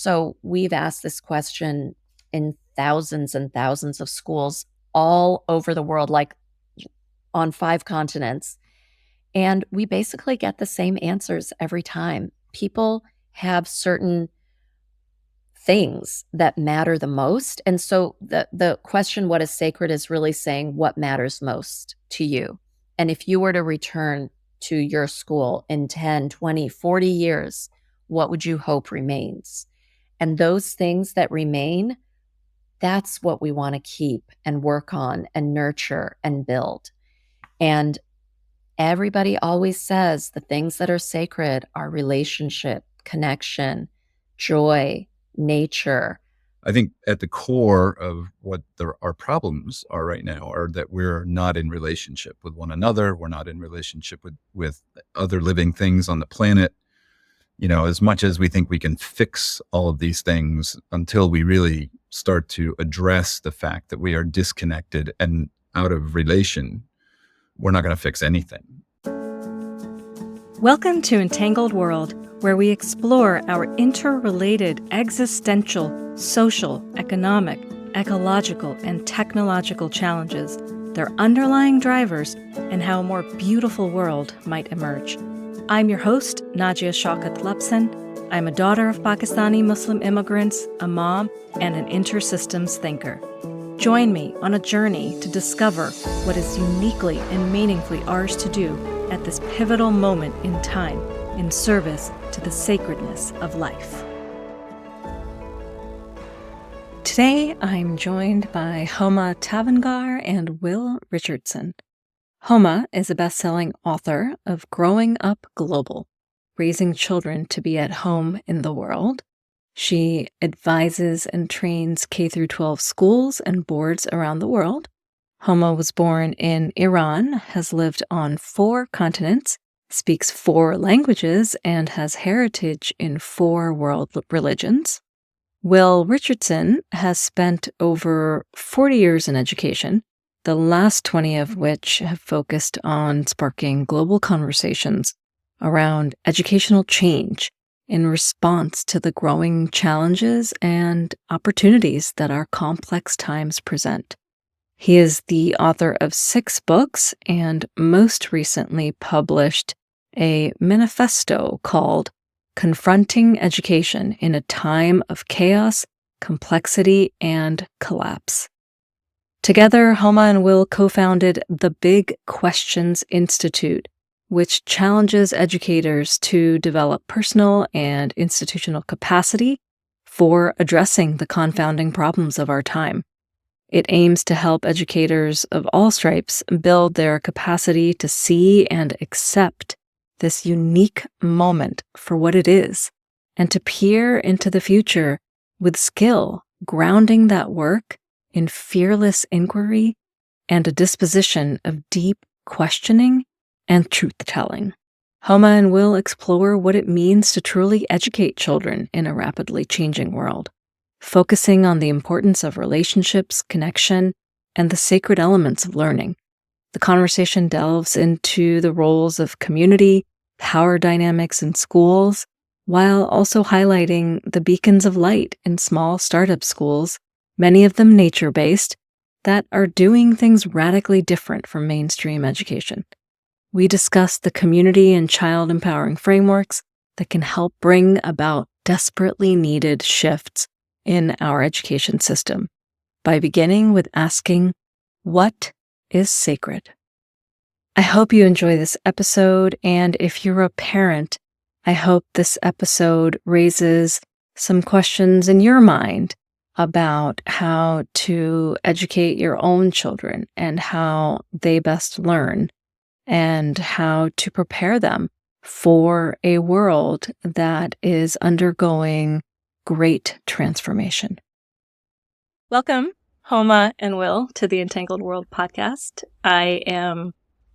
So we've asked this question in thousands and thousands of schools all over the world, like on 5 continents. And we basically get the same answers every time. People have certain things that matter the most. And so the question, what is sacred, is really saying what matters most to you. And if you were to return to your school in 10, 20, 40 years, what would you hope remains? And those things that remain, that's what we want to keep and work on and nurture and build. And everybody always says the things that are sacred are relationship, connection, joy, nature. I think at the core of what our problems are right now are that we're not in relationship with one another. We're not in relationship with other living things on the planet. You know, as much as we think we can fix all of these things, until we really start to address the fact that we are disconnected and out of relation, we're not going to fix anything. Welcome to Entangled World, where we explore our interrelated existential, social, economic, ecological, and technological challenges, their underlying drivers, and how a more beautiful world might emerge. I'm your host, Najia Shaukat Lepsin. I'm a daughter of Pakistani Muslim immigrants, a mom, and an intersystems thinker. Join me on a journey to discover what is uniquely and meaningfully ours to do at this pivotal moment in time, in service to the sacredness of life. Today, I'm joined by Homa Tavangar and Will Richardson. Homa is a best-selling author of Growing Up Global, Raising Children to be at Home in the World. She advises and trains K-12 schools and boards around the world. Homa was born in Iran, has lived on 4 continents, speaks 4 languages, and has heritage in 4 world religions. Will Richardson has spent over 40 years in education, the last 20 of which have focused on sparking global conversations around educational change in response to the growing challenges and opportunities that our complex times present. He is the author of 6 books and most recently published a manifesto called Confronting Education in a Time of Chaos, Complexity, and Collapse. Together, Homa and Will co-founded the Big Questions Institute, which challenges educators to develop personal and institutional capacity for addressing the confounding problems of our time. It aims to help educators of all stripes build their capacity to see and accept this unique moment for what it is, and to peer into the future with skill, grounding that work in fearless inquiry and a disposition of deep questioning and truth-telling. Homa and Will explore what it means to truly educate children in a rapidly changing world, focusing on the importance of relationships, connection, and the sacred elements of learning. The conversation delves into the roles of community, power dynamics in schools, while also highlighting the beacons of light in small startup schools, many of them nature-based, that are doing things radically different from mainstream education. We discuss the community and child empowering frameworks that can help bring about desperately needed shifts in our education system, by beginning with asking, what is sacred? I hope you enjoy this episode, and if you're a parent, I hope this episode raises some questions in your mind about how to educate your own children and how they best learn, and how to prepare them for a world that is undergoing great transformation. Welcome, Homa and Will, to the Entangled World podcast. I am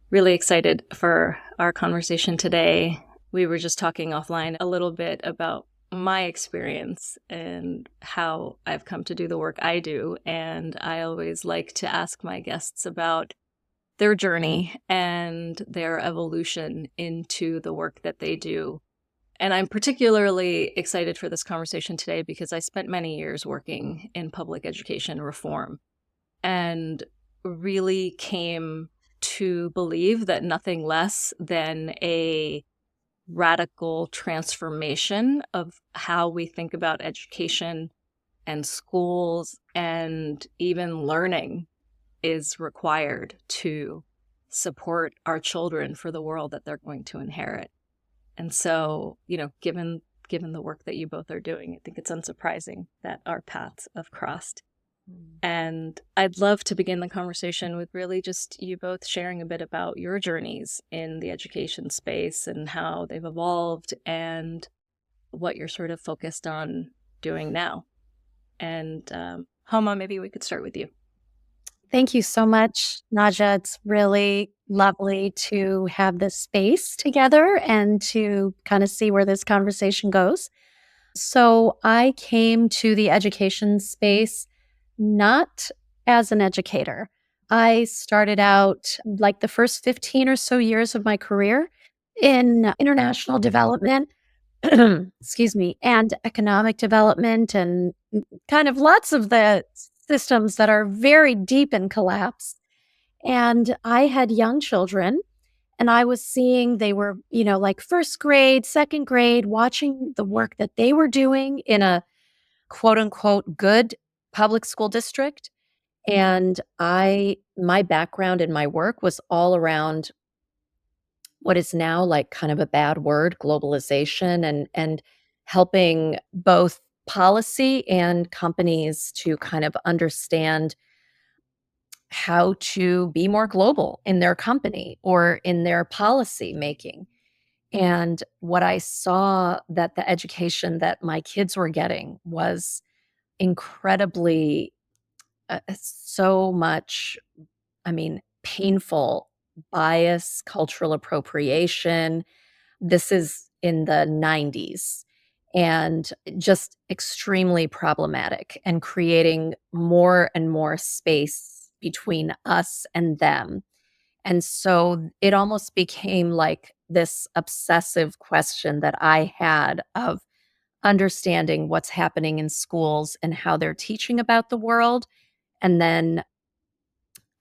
really excited for our conversation today. We were just talking offline a little bit about my experience and how I've come to do the work I do. And I always like to ask my guests about their journey and their evolution into the work that they do. And I'm particularly excited for this conversation today because I spent many years working in public education reform and really came to believe that nothing less than a radical transformation of how we think about education and schools and even learning is required to support our children for the world that they're going to inherit. And so, given the work that you both are doing, I think it's unsurprising that our paths have crossed. And I'd love to begin the conversation with really just you both sharing a bit about your journeys in the education space and how they've evolved and what you're sort of focused on doing now. And Homa, maybe we could start with you. Thank you so much, Naja. It's really lovely to have this space together and to kind of see where this conversation goes. So I came to the education space not as an educator. I started out like the first 15 or so years of my career in international development, excuse me, and economic development and kind of lots of the systems that are very deep in collapse. And I had young children and I was seeing they were, like first grade, second grade, watching the work that they were doing in a quote unquote good public school district. And my background in my work was all around what is now like kind of a bad word, globalization and helping both policy and companies to kind of understand how to be more global in their company or in their policy making. And what I saw that the education that my kids were getting was incredibly so much, painful bias, cultural appropriation. This is in the 90s and just extremely problematic and creating more and more space between us and them. And so it almost became like this obsessive question that I had of understanding what's happening in schools and how they're teaching about the world. And then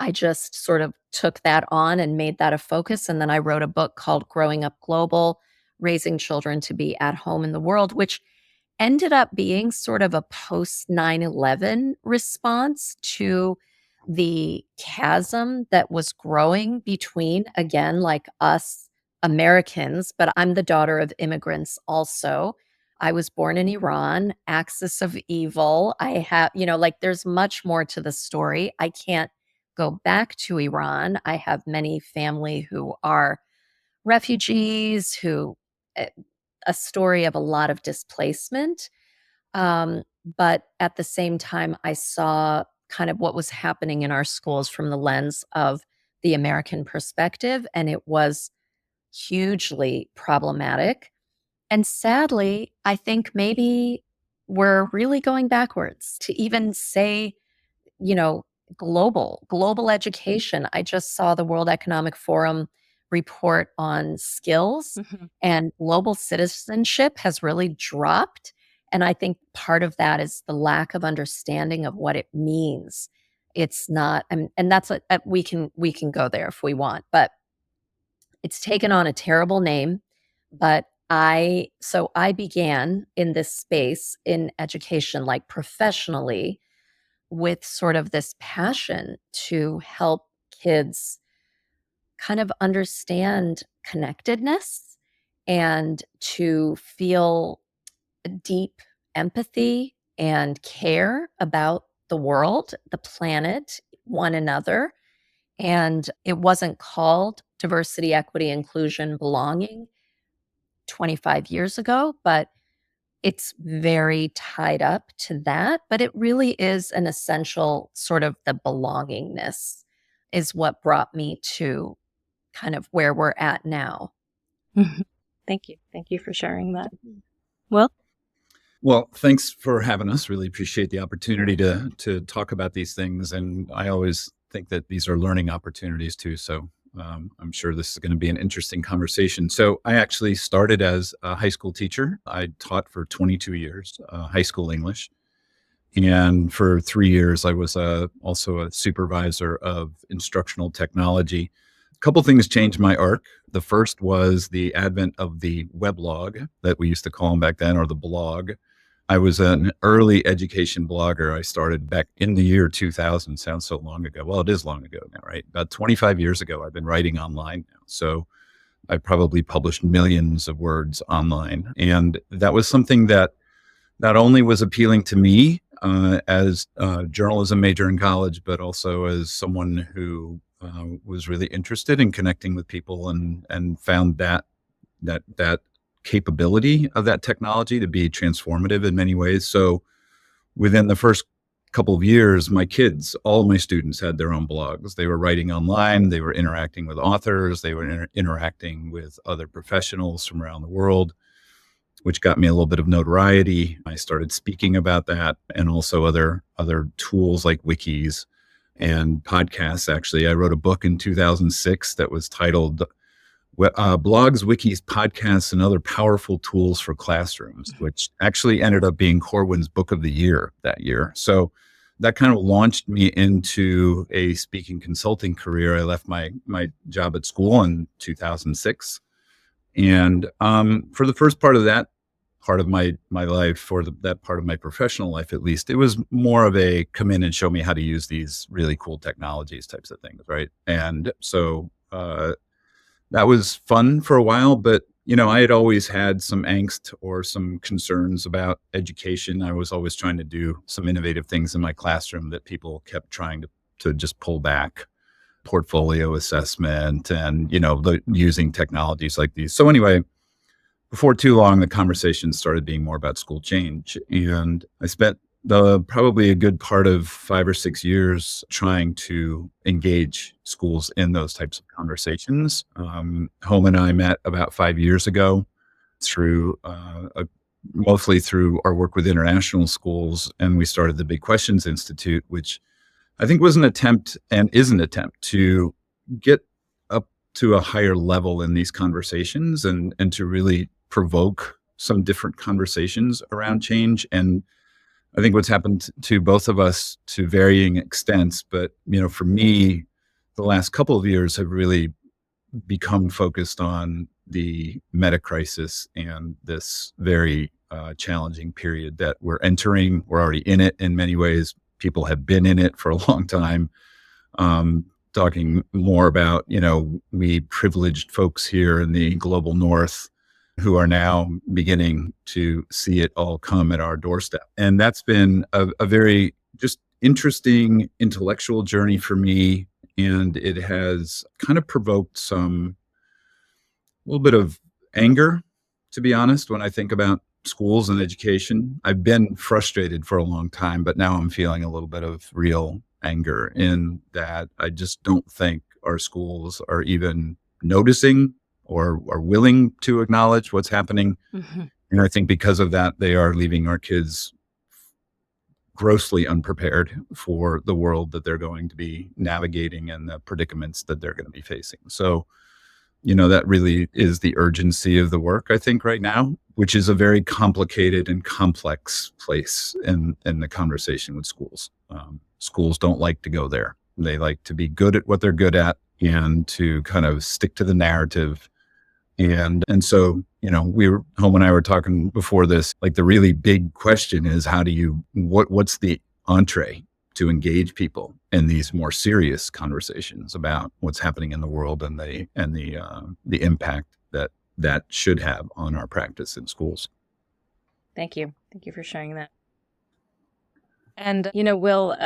I just sort of took that on and made that a focus. And then I wrote a book called Growing Up Global, Raising Children to Be at Home in the World, which ended up being sort of a post 9/11 response to the chasm that was growing between, again, like us Americans, but I'm the daughter of immigrants also. I was born in Iran, axis of evil. I have, like there's much more to the story. I can't go back to Iran. I have many family who are refugees, who eh, a story of a lot of displacement. But at the same time, I saw kind of what was happening in our schools from the lens of the American perspective, and it was hugely problematic. And sadly, I think maybe we're really going backwards to even say, you know, global education. I just saw the World Economic Forum report on skills Mhm. and global citizenship has really dropped. And I think part of that is the lack of understanding of what it means. It's not, and that's we can go there if we want, but it's taken on a terrible name. But I began in this space in education, like professionally, with sort of this passion to help kids kind of understand connectedness and to feel deep empathy and care about the world, the planet, one another. And it wasn't called diversity, equity, inclusion, belonging 25 years ago, but it's very tied up to that, but it really is an essential sort of the belongingness is what brought me to kind of where we're at now. Thank you. Thank you for sharing that. Will? Well, thanks for having us. Really appreciate the opportunity to talk about these things. And I always think that these are learning opportunities too. So I'm sure this is going to be an interesting conversation. So I actually started as a high school teacher. I taught for 22 years, high school English. And for 3 years, I was also a supervisor of instructional technology. A couple things changed my arc. The first was the advent of the weblog that we used to call them back then, or the blog. I was an early education blogger. I started back in the year 2000. Sounds so long ago. Well, it is long ago now, right? About 25 years ago, I've been writing online now. So I probably published millions of words online. And that was something that not only was appealing to me as a journalism major in college, but also as someone who was really interested in connecting with people and found that capability of that technology to be transformative in many ways. So within the first couple of years, my kids, all of my students had their own blogs. They were writing online. They were interacting with authors. They were interacting with other professionals from around the world, which got me a little bit of notoriety. I started speaking about that, and also other tools like wikis and podcasts. Actually, I wrote a book in 2006 that was titled Blogs, Wikis, Podcasts, and Other Powerful Tools for Classrooms, which actually ended up being Corwin's Book of the Year that year. So that kind of launched me into a speaking consulting career. I left my job at school in 2006. And for the first part of that part of my life, or that part of my professional life at least, it was more of a come in and show me how to use these really cool technologies types of things, right? And so that was fun for a while, but I had always had some angst or some concerns about education. I was always trying to do some innovative things in my classroom that people kept trying to just pull back, portfolio assessment and, using technologies like these. So anyway, before too long, the conversation started being more about school change. And I spent probably a good part of 5 or 6 years trying to engage schools in those types of conversations. Homa and I met about 5 years ago through mostly through our work with international schools. And we started the Big Questions Institute, which I think was an attempt and is an attempt to get up to a higher level in these conversations and to really provoke some different conversations around change. And I think what's happened to both of us to varying extents, but for me, the last couple of years have really become focused on the meta crisis and this very challenging period that we're entering. We're already in it in many ways. People have been in it for a long time. Talking more about, we privileged folks here in the global north who are now beginning to see it all come at our doorstep. And that's been a very just interesting intellectual journey for me. And it has kind of provoked a little bit of anger, to be honest, when I think about schools and education. I've been frustrated for a long time, but now I'm feeling a little bit of real anger in that I just don't think our schools are even noticing or are willing to acknowledge what's happening. Mm-hmm. And I think because of that, they are leaving our kids grossly unprepared for the world that they're going to be navigating and the predicaments that they're going to be facing. So, that really is the urgency of the work, I think, right now, which is a very complicated and complex place in the conversation with schools. Schools don't like to go there. They like to be good at what they're good at and to kind of stick to the narrative. And so, Homa and I were talking before this, like the really big question is what's the entree to engage people in these more serious conversations about what's happening in the world and the impact that should have on our practice in schools. Thank you. Thank you for sharing that. And, Will,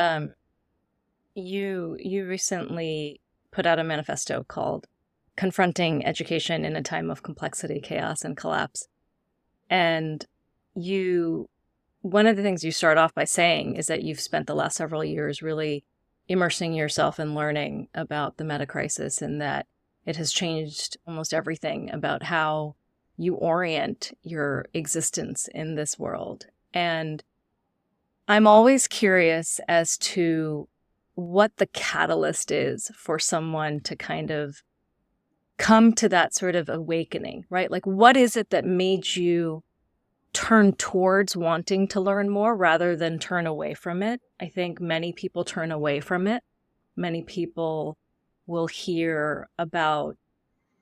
you recently put out a manifesto called Confronting Education in a Time of Complexity, Chaos, and Collapse. And one of the things you start off by saying is that you've spent the last several years really immersing yourself in learning about the meta crisis, and that it has changed almost everything about how you orient your existence in this world. And I'm always curious as to what the catalyst is for someone to kind of come to that sort of awakening, right? Like, what is it that made you turn towards wanting to learn more rather than turn away from it? I think many people turn away from it. Many people will hear about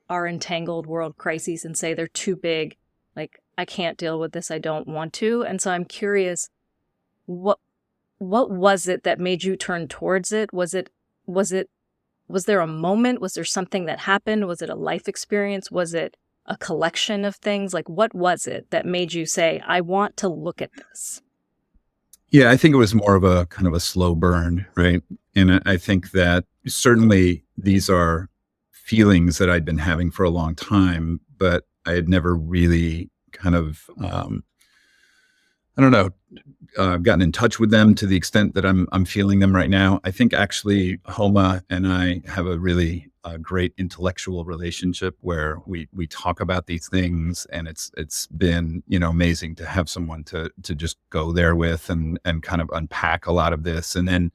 our entangled world crises and say they're too big. Like, I can't deal with this. I don't want to. And so I'm curious, what was it that made you turn towards it? Was there a moment? Was there something that happened? Was it a life experience? Was it a collection of things? Like, what was it that made you say, I want to look at this? Yeah, I think it was more of a kind of a slow burn, right? And I think that certainly these are feelings that I'd been having for a long time, but I had never really kind of, I don't know, gotten in touch with them to the extent that I'm feeling them right now. I think actually Homa and I have a really great intellectual relationship where we talk about these things, and it's been, you know, amazing to have someone to just go there with and kind of unpack a lot of this, and then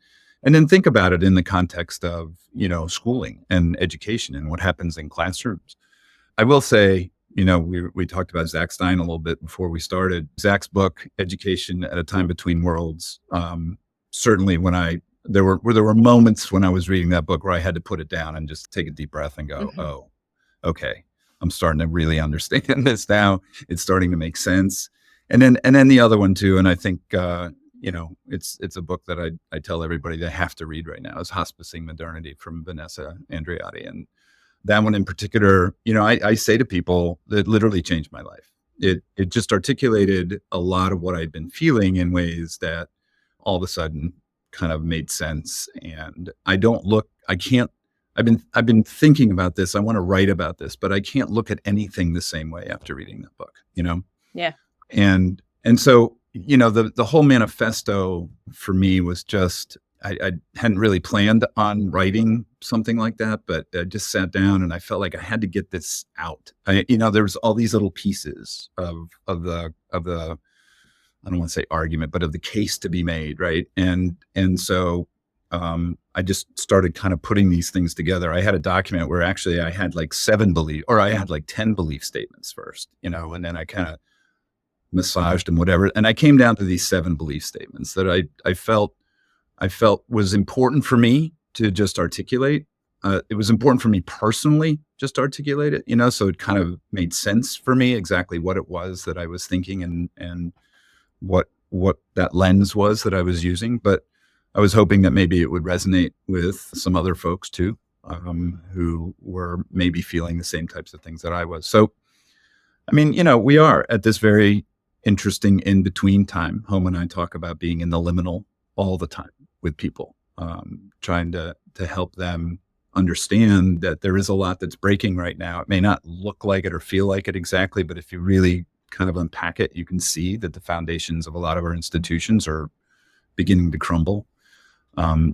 think about it in the context of, you know, schooling and education and what happens in classrooms. I will say, you know, we talked about Zach Stein a little bit before we started. Zach's book, Education at a Time Between Worlds, certainly when there were moments when I was reading that book where I had to put it down and just take a deep breath and go, oh, okay, I'm starting to really understand this now. It's starting to make sense. And then the other one too, and I think you know, it's a book that I tell everybody they have to read right now, is Hospicing Modernity from Vanessa Andreotti. And that one in particular, you know, I say to people that it literally changed my life. It just articulated a lot of what I'd been feeling in ways that all of a sudden kind of made sense. And I've been thinking about this. I want to write about this, but I can't look at anything the same way after reading that book, you know? Yeah. And so, you know, the whole manifesto for me was just, I hadn't really planned on writing something like that, but I just sat down and I felt like I had to get this out. You know, there was all these little pieces of the I don't want to say argument, but of the case to be made, right? And so I just started kind of putting these things together. I had a document where actually I had like 10 belief statements first, you know, and then I kind of massaged them, whatever, and I came down to these 7 belief statements that I felt was important for me to just articulate. It was important for me personally, just articulate it, you know, so it kind of made sense for me exactly what it was that I was thinking and what that lens was that I was using. But I was hoping that maybe it would resonate with some other folks too, who were maybe feeling the same types of things that I was. So, I mean, you know, we are at this very interesting in between time. Home and I talk about being in the liminal all the time with people, trying to help them understand that there is a lot that's breaking right now. It may not look like it or feel like it exactly, but if you really kind of unpack it, you can see that the foundations of a lot of our institutions are beginning to crumble,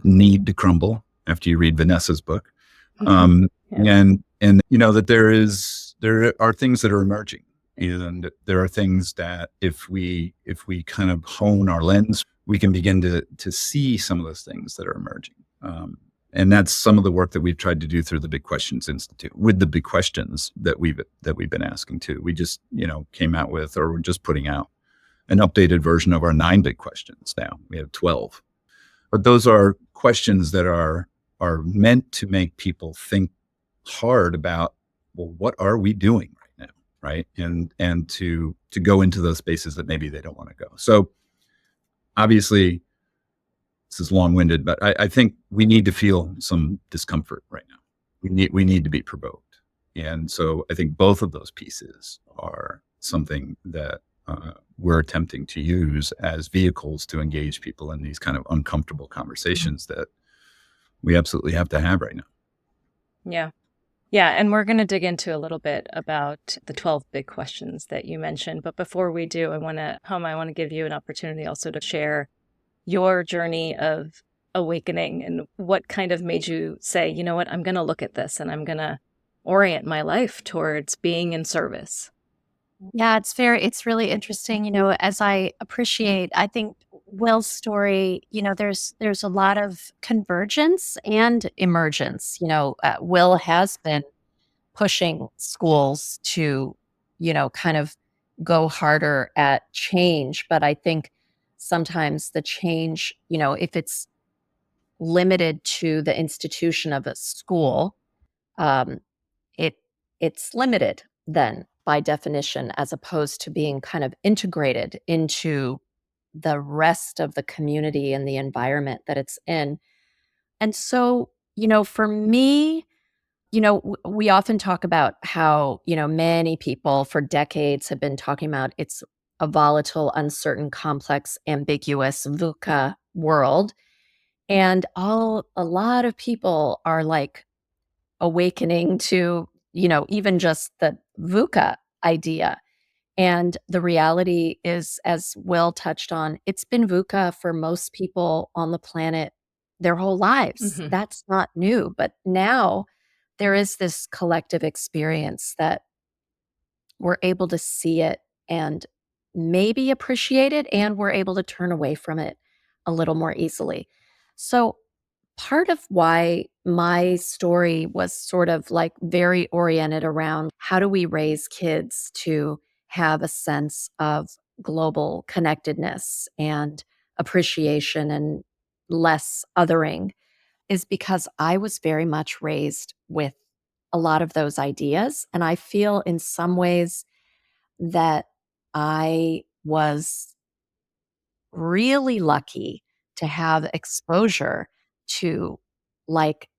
need to crumble after you read Vanessa's book. Yeah. And you know, that there are things that are emerging, and there are things that if we kind of hone our lens, we can begin to see some of those things that are emerging. And that's some of the work that we've tried to do through the Big Questions Institute with the big questions that we've been asking too. We just, you know, came out with, or we're just putting out an updated version of our 9 big questions now. We have 12. But those are questions that are meant to make people think hard about, well, what are we doing right now, right? And to go into those spaces that maybe they don't want to go. So obviously, this is long-winded, but I think we need to feel some discomfort right now. We need to be provoked. And so I think both of those pieces are something that we're attempting to use as vehicles to engage people in these kind of uncomfortable conversations that we absolutely have to have right now. Yeah. Yeah. And we're going to dig into a little bit about the 12 big questions that you mentioned. But before we do, I want to give you an opportunity also to share your journey of awakening and what kind of made you say, you know what, I'm going to look at this and I'm going to orient my life towards being in service. Yeah, it's really interesting, you know, as I think Will's story, you know, there's a lot of convergence and emergence. You know, Will has been pushing schools to, kind of go harder at change. But I think sometimes the change, if it's limited to the institution of a school, um, it it's limited then by definition, as opposed to being kind of integrated into the rest of the community and the environment that it's in. And so, for me, we often talk about how, many people for decades have been talking about it's a volatile, uncertain, complex, ambiguous VUCA world. And a lot of people are like awakening to, even just the VUCA idea. And the reality is, as Will touched on, it's been VUCA for most people on the planet their whole lives. Mhm. That's not new. But now there is this collective experience that we're able to see it and maybe appreciate it, and we're able to turn away from it a little more easily. So, part of why my story was sort of like very oriented around how do we raise kids to have a sense of global connectedness and appreciation and less othering is because I was very much raised with a lot of those ideas. And I feel in some ways that I was really lucky to have exposure to like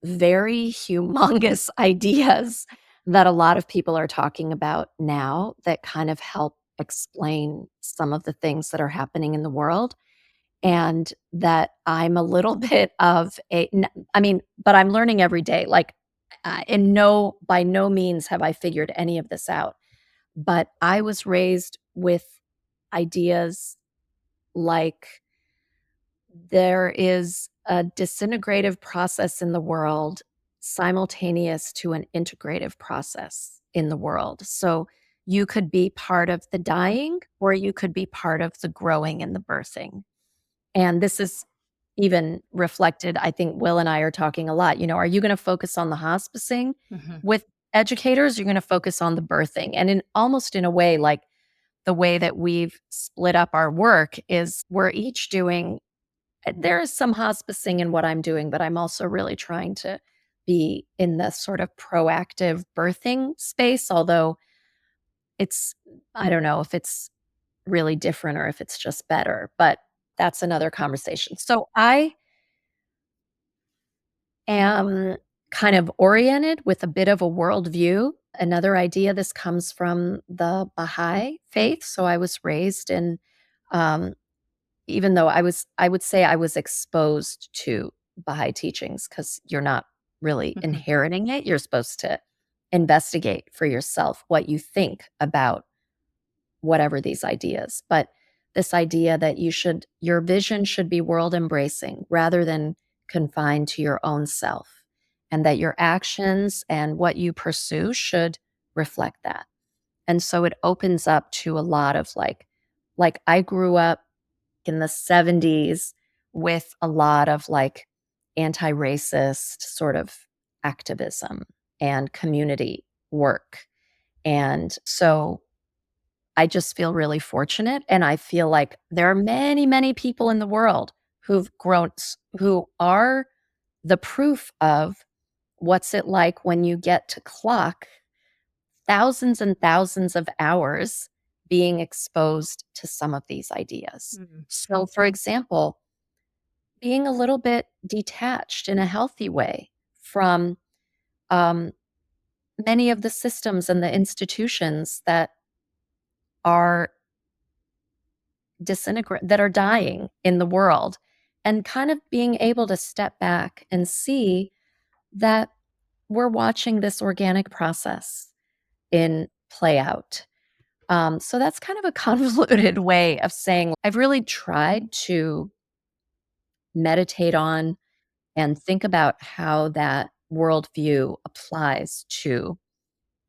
very humongous ideas that a lot of people are talking about now that kind of help explain some of the things that are happening in the world. And that I'm a little bit of I mean, but I'm learning every day. Like, by no means have I figured any of this out. But I was raised with ideas like there is a disintegrative process in the world simultaneous to an integrative process in the world. So you could be part of the dying or you could be part of the growing and the birthing. And this is even reflected, I think Will and I are talking a lot. Are you going to focus on the hospicing Mhm. with educators? You're going to focus on the birthing. And in almost in a way, like the way that we've split up our work is we're each doing there is some hospicing in what I'm doing, but I'm also really trying to be in the sort of proactive birthing space, although it's I don't know if it's really different or if it's just better, but that's another conversation. So I am kind of oriented with a bit of a worldview. Another idea, this comes from the Baha'i faith. So I was raised in um, even though I would say I was exposed to Baha'i teachings because you're not really Mhm. inheriting it. You're supposed to investigate for yourself what you think about whatever these ideas. But this idea that your vision should be world embracing rather than confined to your own self, and that your actions and what you pursue should reflect that. And so it opens up to a lot of like I grew up in the 70s with a lot of like anti-racist sort of activism and community work. And so I just feel really fortunate. And I feel like there are many, many people in the world who are the proof of what's it like when you get to clock thousands and thousands of hours being exposed to some of these ideas. Mhm. So, for example, being a little bit detached in a healthy way from um, many of the systems and the institutions that are that are dying in the world, and kind of being able to step back and see that we're watching this organic process in play out. So that's kind of a convoluted way of saying I've really tried to meditate on and think about how that worldview applies to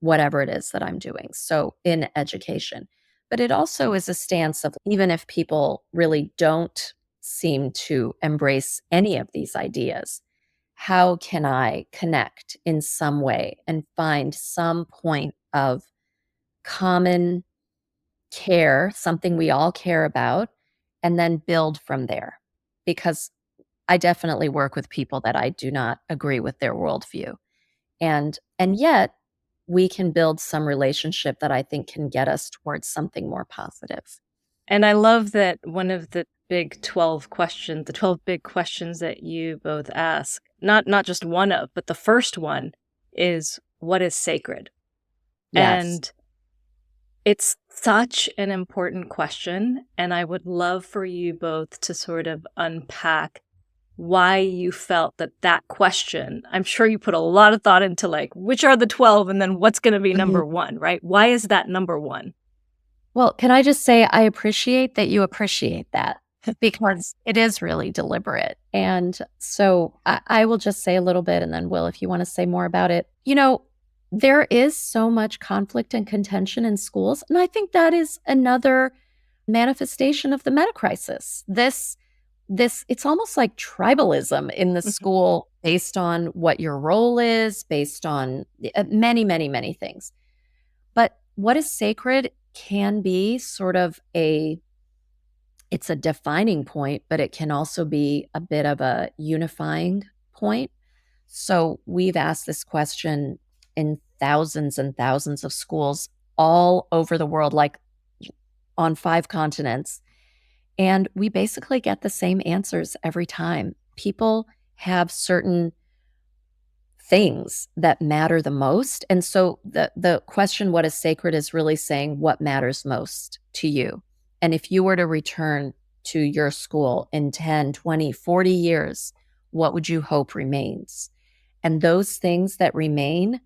whatever it is that I'm doing. So in education. But it also is a stance of even if people really don't seem to embrace any of these ideas, how can I connect in some way and find some point of common care, something we all care about, and then build from there. Because I definitely work with people that I do not agree with their worldview. And yet we can build some relationship that I think can get us towards something more positive. And I love that one of the big 12 questions, the 12 big questions that you both ask, not just one of, but the first one is, what is sacred? Yes. And it's such an important question, and I would love for you both to sort of unpack why you felt that that question. I'm sure you put a lot of thought into, like, which are the 12 and then what's gonna be Mhm. number 1, right? Why is that number 1? Well, can I just say I appreciate that you appreciate that because it is really deliberate. And so I will just say a little bit and then Will, if you want to say more about it. There is so much conflict and contention in schools. And I think that is another manifestation of the meta crisis. This it's almost like tribalism in the Mhm. school based on what your role is, based on many, many, many things. But what is sacred can be sort of it's a defining point, but it can also be a bit of a unifying point. So we've asked this question in thousands and thousands of schools all over the world, like on 5 continents, and we basically get the same answers every time. People have certain things that matter the most. And so the question, what is sacred, is really saying what matters most to you. And if you were to return to your school in 10, 20, 40 years, what would you hope remains? And those things that remain,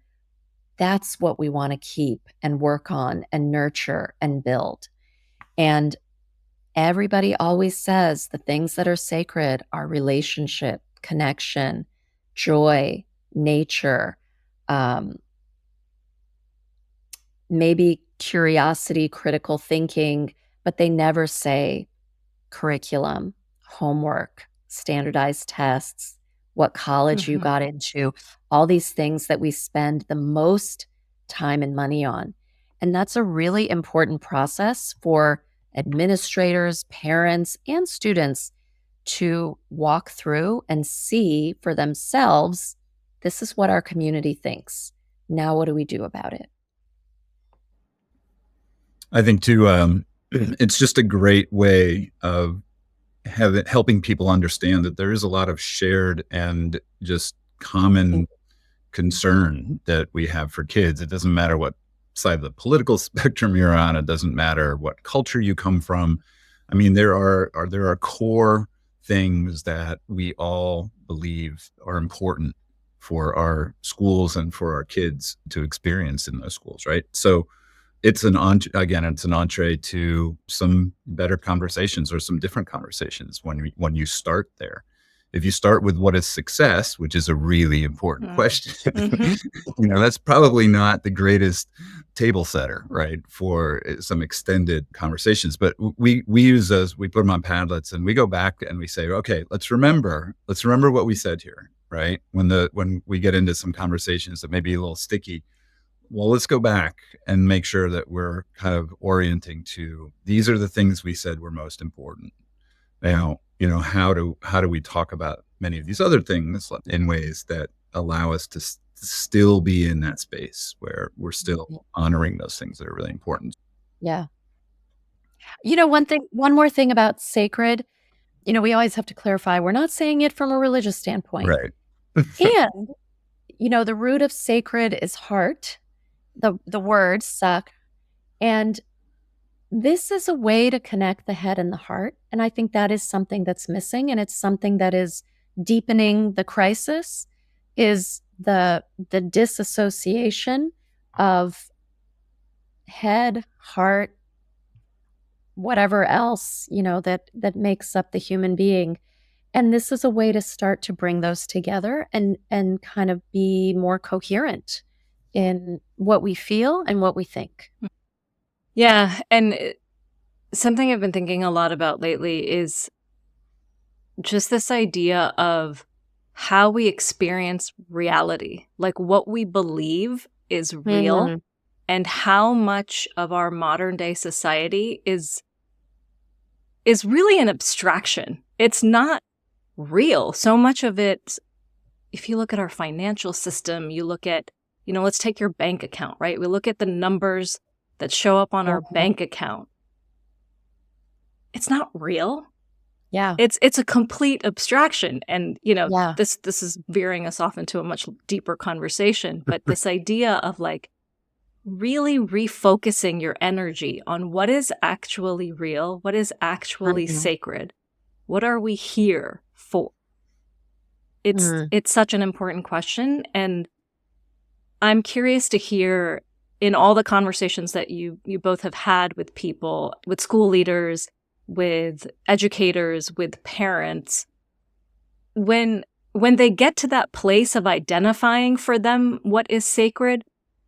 that's what we want to keep and work on and nurture and build. And everybody always says the things that are sacred are relationship, connection, joy, nature, um, maybe curiosity, critical thinking, but they never say curriculum, homework, standardized tests, what college you Mhm. got into, all these things that we spend the most time and money on. And that's a really important process for administrators, parents, and students to walk through and see for themselves, this is what our community thinks. Now, what do we do about it? I think too, it's just a great way of helping people understand that there is a lot of shared and just Mm. common concern that we have for kids. It doesn't matter what side of the political spectrum you're on. It doesn't matter what culture you come from. I mean, there are core things that we all believe are important for our schools and for our kids to experience in those schools, right? So it's an entree to some better conversations or some different conversations when you start there. If you start with what is success, which is a really important Mm. question, Mhm. that's probably not the greatest table setter, right, for some extended conversations. But we use those, we put them on Padlets, and we go back and we say, okay, let's remember what we said here, right? When we get into some conversations that may be a little sticky, well, let's go back and make sure that we're kind of orienting to these are the things we said were most important. Now, how do we talk about many of these other things in ways that allow us to still be in that space where we're still Mhm. honoring those things that are really important. Yeah. One more thing about sacred, we always have to clarify, we're not saying it from a religious standpoint. Right. And, the root of sacred is heart, the word suck. And this is a way to connect the head and the heart. And I think that is something that's missing. And it's something that is deepening the crisis, is the disassociation of head, heart, whatever else, that makes up the human being. And this is a way to start to bring those together and kind of be more coherent in what we feel and what we think. Yeah, and something I've been thinking a lot about lately is just this idea of how we experience reality, like what we believe is real, Mhm. and how much of our modern day society is really an abstraction. It's not real. So much of it, if you look at our financial system, you look at, let's take your bank account, right? We look at the numbers that show up on our Mhm. bank account. It's not real. Yeah. It's a complete abstraction. And, Yeah. this is veering us off into a much deeper conversation, but this idea of like really refocusing your energy on what is actually real, what is actually Mhm. sacred, what are we here for? It's Mm. it's such an important question, and I'm curious to hear in all the conversations that you both have had with people, with school leaders, with educators, with parents, when they get to that place of identifying for them what is sacred,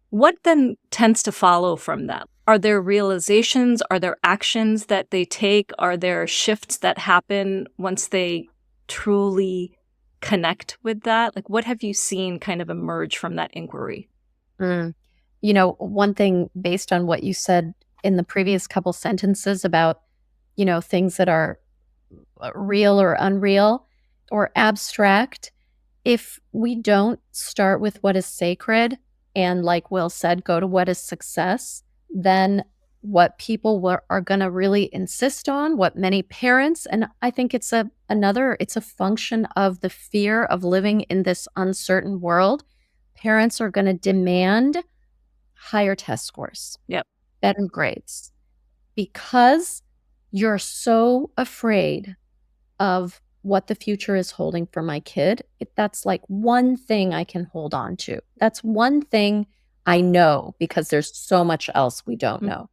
what then tends to follow from that? Are there realizations? Are there actions that they take? Are there shifts that happen once they truly connect with that? Like, what have you seen kind of emerge from that inquiry? Mm. One thing based on what you said in the previous couple sentences about, things that are real or unreal or abstract, if we don't start with what is sacred and, like Will said, go to what is success, then what people are going to really insist on, what many parents, and I think it's a function of the fear of living in this uncertain world. Parents are going to demand higher test scores, Yep. better grades, because you're so afraid of what the future is holding for my kid. That's like one thing I can hold on to. That's one thing I know because there's so much else we don't Mhm. know.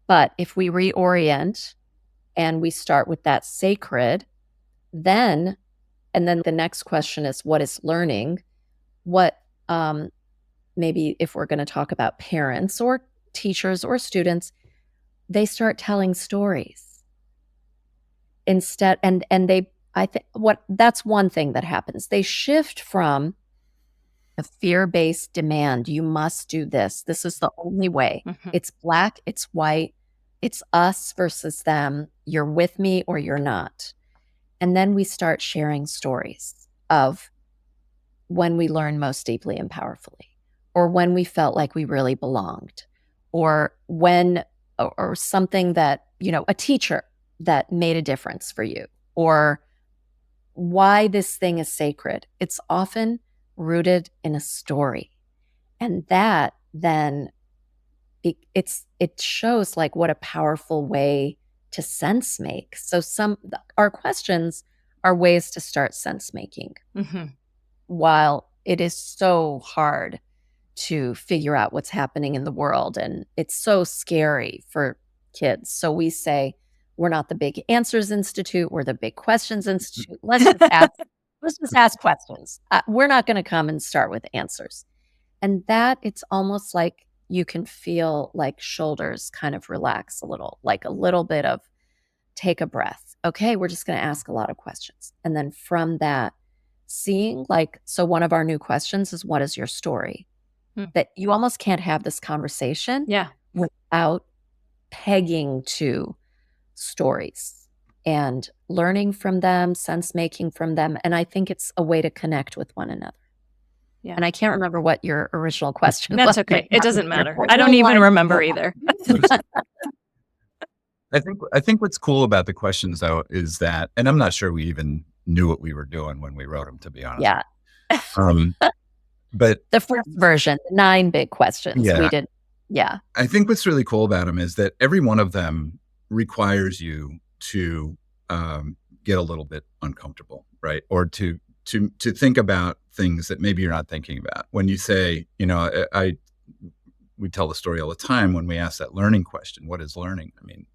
But if we reorient and we start with that sacred, then and then the next question is what is learning? What maybe if we're going to talk about parents or teachers or students, they start telling stories instead, and they I think what that's one thing that happens. They shift from a fear-based demand, you must do this. This is the only way. Mhm. It's black, it's white, it's us versus them. You're with me or you're not. And then we start sharing stories of when we learned most deeply and powerfully, or when we felt like we really belonged, or when, or something that, a teacher that made a difference for you, or why this thing is sacred. It's often rooted in a story. And that then it shows like what a powerful way to sense make. So our questions are ways to start sense making Mhm. while it is so hard to figure out what's happening in the world and it's so scary for kids. So we say, we're not the Big Answers Institute, we're the Big Questions Institute. Let's just ask questions. We're not going to come and start with answers. And that it's almost like you can feel like shoulders kind of relax a little, like a little bit of take a breath. Okay, we're just going to ask a lot of questions. And then from that, seeing like, so one of our new questions is what is your story? Mm. That you almost can't have this conversation Yeah. without pegging to stories and learning from them, sense making from them. And I think it's a way to connect with one another. Yeah. And I can't remember what your original question was. That's okay. It doesn't matter. I don't We'll even wind remember up. either. I think what's cool about the questions though is that, and I'm not sure we even knew what we were doing when we wrote them, to be honest. Yeah. Um, but The first version, 9 big questions. We yeah, did. Yeah. I think what's really cool about them is that every one of them requires you to get a little bit uncomfortable, right? Or to think about things that maybe you're not thinking about. When you say, we tell the story all the time when we ask that learning question, what is learning? I mean,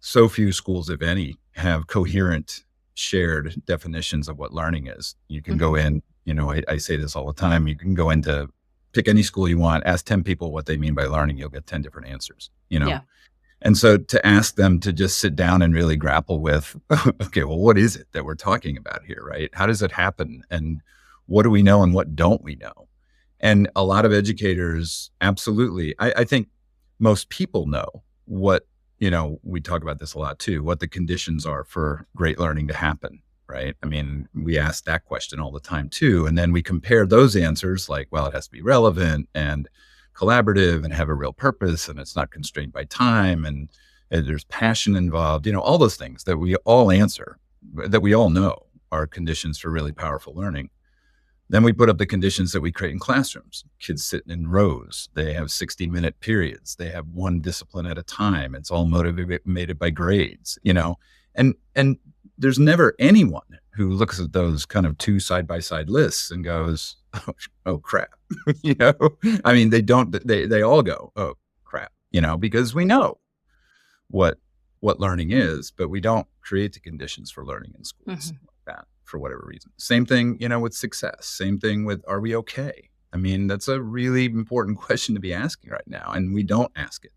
so few schools, if any, have coherent shared definitions of what learning is. You can go in, I say this all the time, you can go into pick any school you want, ask 10 people what they mean by learning, you'll get 10 different answers, Yeah. And so to ask them to just sit down and really grapple with, okay, well, what is it that we're talking about here, right? How does it happen? And what do we know and what don't we know? And a lot of educators, absolutely. I think most people know what, we talk about this a lot too, what the conditions are for great learning to happen, right? I mean, we ask that question all the time too. And then we compare those answers like, well, it has to be relevant and collaborative and have a real purpose, and it's not constrained by time, and there's passion involved, all those things that we all answer, that we all know are conditions for really powerful learning. Then we put up the conditions that we create in classrooms. Kids sitting in rows. They have 60-minute periods. They have one discipline at a time. It's all motivated by grades, and there's never anyone who looks at those kind of two side-by-side lists and goes, oh crap. I mean, they all go, oh crap, because we know what learning is, but we don't create the conditions for learning in schools like that for whatever reason. Same thing, with success. Same thing with, are we okay? I mean, that's a really important question to be asking right now, and we don't ask it.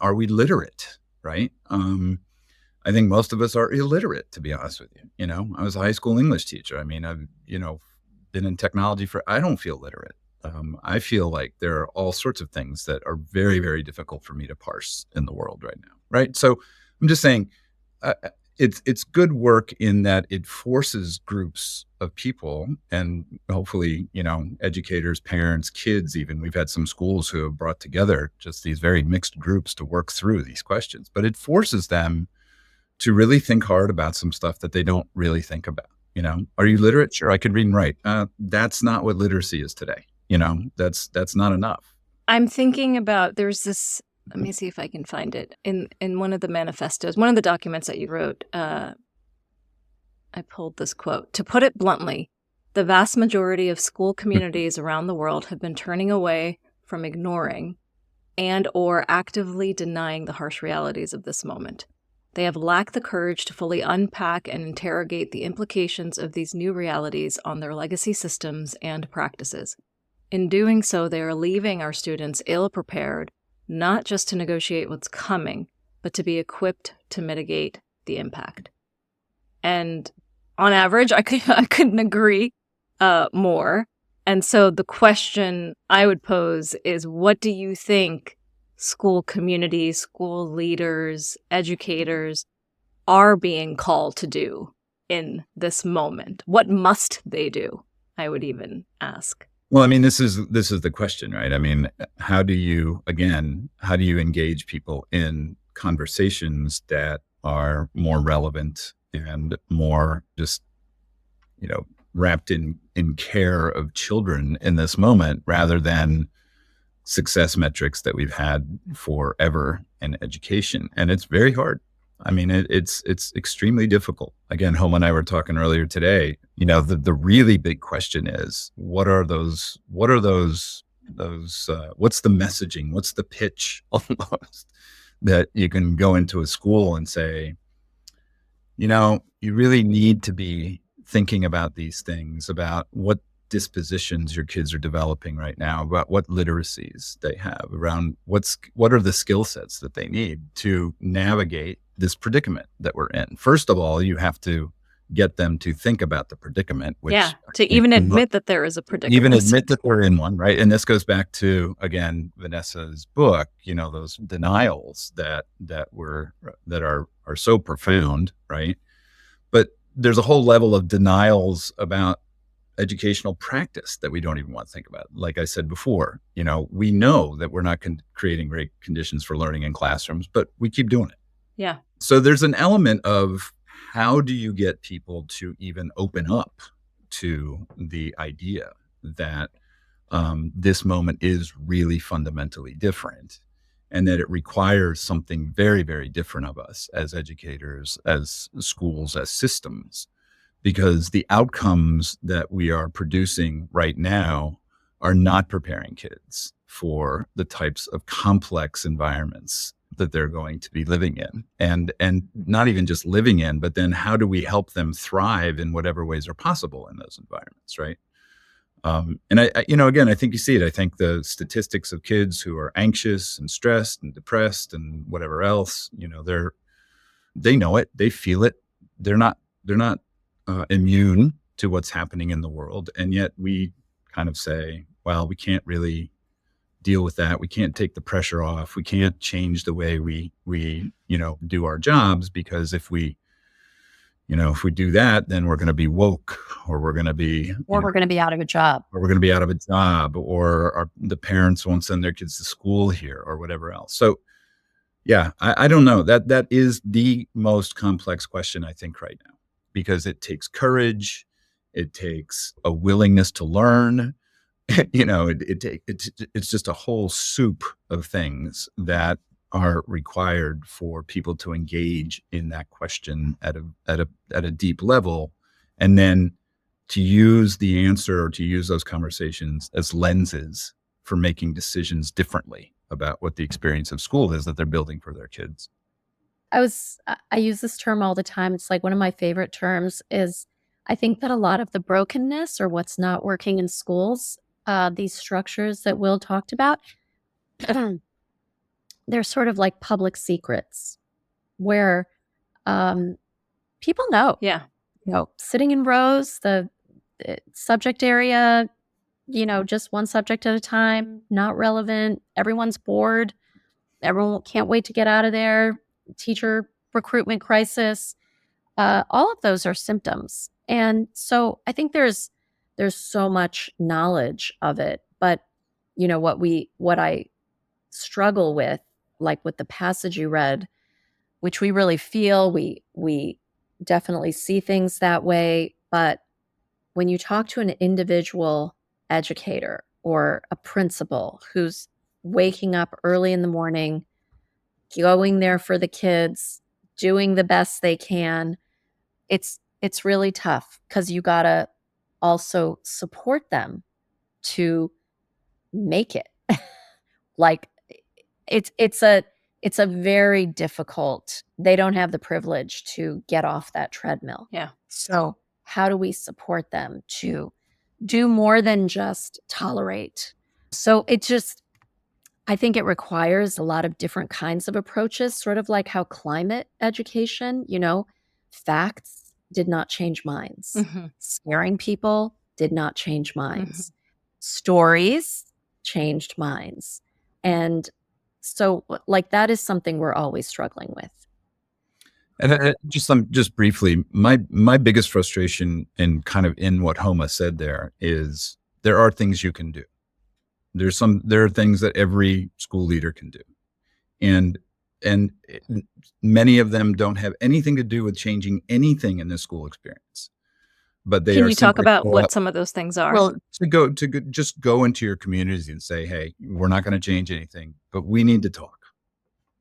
Are we literate, right? I think most of us are illiterate, to be honest with you. I was a high school English teacher. I mean, I've, been in technology I don't feel literate. I feel like there are all sorts of things that are very, very difficult for me to parse in the world right now. Right. So I'm just saying it's good work in that it forces groups of people and hopefully, educators, parents, kids, even. We've had some schools who have brought together just these very mixed groups to work through these questions, but it forces them to really think hard about some stuff that they don't really think about. Are you literate? Sure, I can read and write. That's not what literacy is today. That's not enough. I'm thinking about, there's this, let me see if I can find it. In one of the manifestos, one of the documents that you wrote, I pulled this quote. To put it bluntly, the vast majority of school communities around the world have been turning away from ignoring and or actively denying the harsh realities of this moment. They have lacked the courage to fully unpack and interrogate the implications of these new realities on their legacy systems and practices. In doing so, they are leaving our students ill-prepared, not just to negotiate what's coming, but to be equipped to mitigate the impact. And on average, I couldn't agree more. And so the question I would pose is, what do you think school communities, school leaders, educators are being called to do in this moment? What must they do? I would even ask. Well, I mean, this is the question, right? I mean, how do you engage people in conversations that are more relevant and more just, wrapped in care of children in this moment, rather than success metrics that we've had forever in education? And it's very hard. I mean, it's extremely difficult. Again, Homa and I were talking earlier today, the really big question is, what's the messaging? What's the pitch almost that you can go into a school and say, you really need to be thinking about these things, about what dispositions your kids are developing right now, about what literacies they have, around what are the skill sets that they need to navigate this predicament that we're in. First of all, you have to get them to think about the predicament, to even admit that there is a predicament. Even admit that we're in one, right? And this goes back to, again, Vanessa's book, those denials that are so profound, right? But there's a whole level of denials about educational practice that we don't even want to think about. Like I said before, we know that we're not creating great conditions for learning in classrooms, but we keep doing it. Yeah. So there's an element of, how do you get people to even open up to the idea that this moment is really fundamentally different, and that it requires something very, very different of us as educators, as schools, as systems, because the outcomes that we are producing right now are not preparing kids for the types of complex environments that they're going to be living in, and not even just living in, but then how do we help them thrive in whatever ways are possible in those environments, right? And again, I think you see it. I think the statistics of kids who are anxious and stressed and depressed and whatever else, they know it, they feel it. They're not immune to what's happening in the world, and yet we kind of say, well, we can't really deal with that. We can't take the pressure off. We can't change the way we do our jobs, because if we do that, then we're going to be woke, or we're going to be, Or we're going to be out of a job. or we're going to be out of a job, or the parents won't send their kids to school here, or whatever else. So, yeah, I don't know. That is the most complex question, I think, right now, because it takes courage, it takes a willingness to learn. It's just a whole soup of things that are required for people to engage in that question at a deep level, and then to use the answer, or to use those conversations as lenses for making decisions differently about what the experience of school is that they're building for their kids. I use this term all the time. It's like one of my favorite terms is, I think that a lot of the brokenness or what's not working in schools, these structures that Will talked about, they're sort of like public secrets where people know. Yeah. Sitting in rows, the subject area, just one subject at a time, not relevant. Everyone's bored. Everyone can't wait to get out of there. Teacher recruitment crisis. All of those are symptoms. And so I think there's so much knowledge of it. But what I struggle with, like with the passage you read, which we really feel, we definitely see things that way. But when you talk to an individual educator or a principal who's waking up early in the morning, going there for the kids, doing the best they can, it's really tough, because you gotta also support them to make it. Like it's a very difficult. They don't have the privilege to get off that treadmill. Yeah. So how do we support them to do more than just tolerate? So I think it requires a lot of different kinds of approaches, sort of like how climate education, facts did not change minds. Mm-hmm. Scaring people did not change minds. Stories changed minds. And so, like, that is something we're always struggling with. And just briefly, my biggest frustration, and kind of in what Homa said there, is there are things you can do. There are things that every school leader can do, and many of them don't have anything to do with changing anything in the school experience. But they Can are you talk simply about what some of those things are? Well, just go into your communities and say, hey, we're not going to change anything, but we need to talk.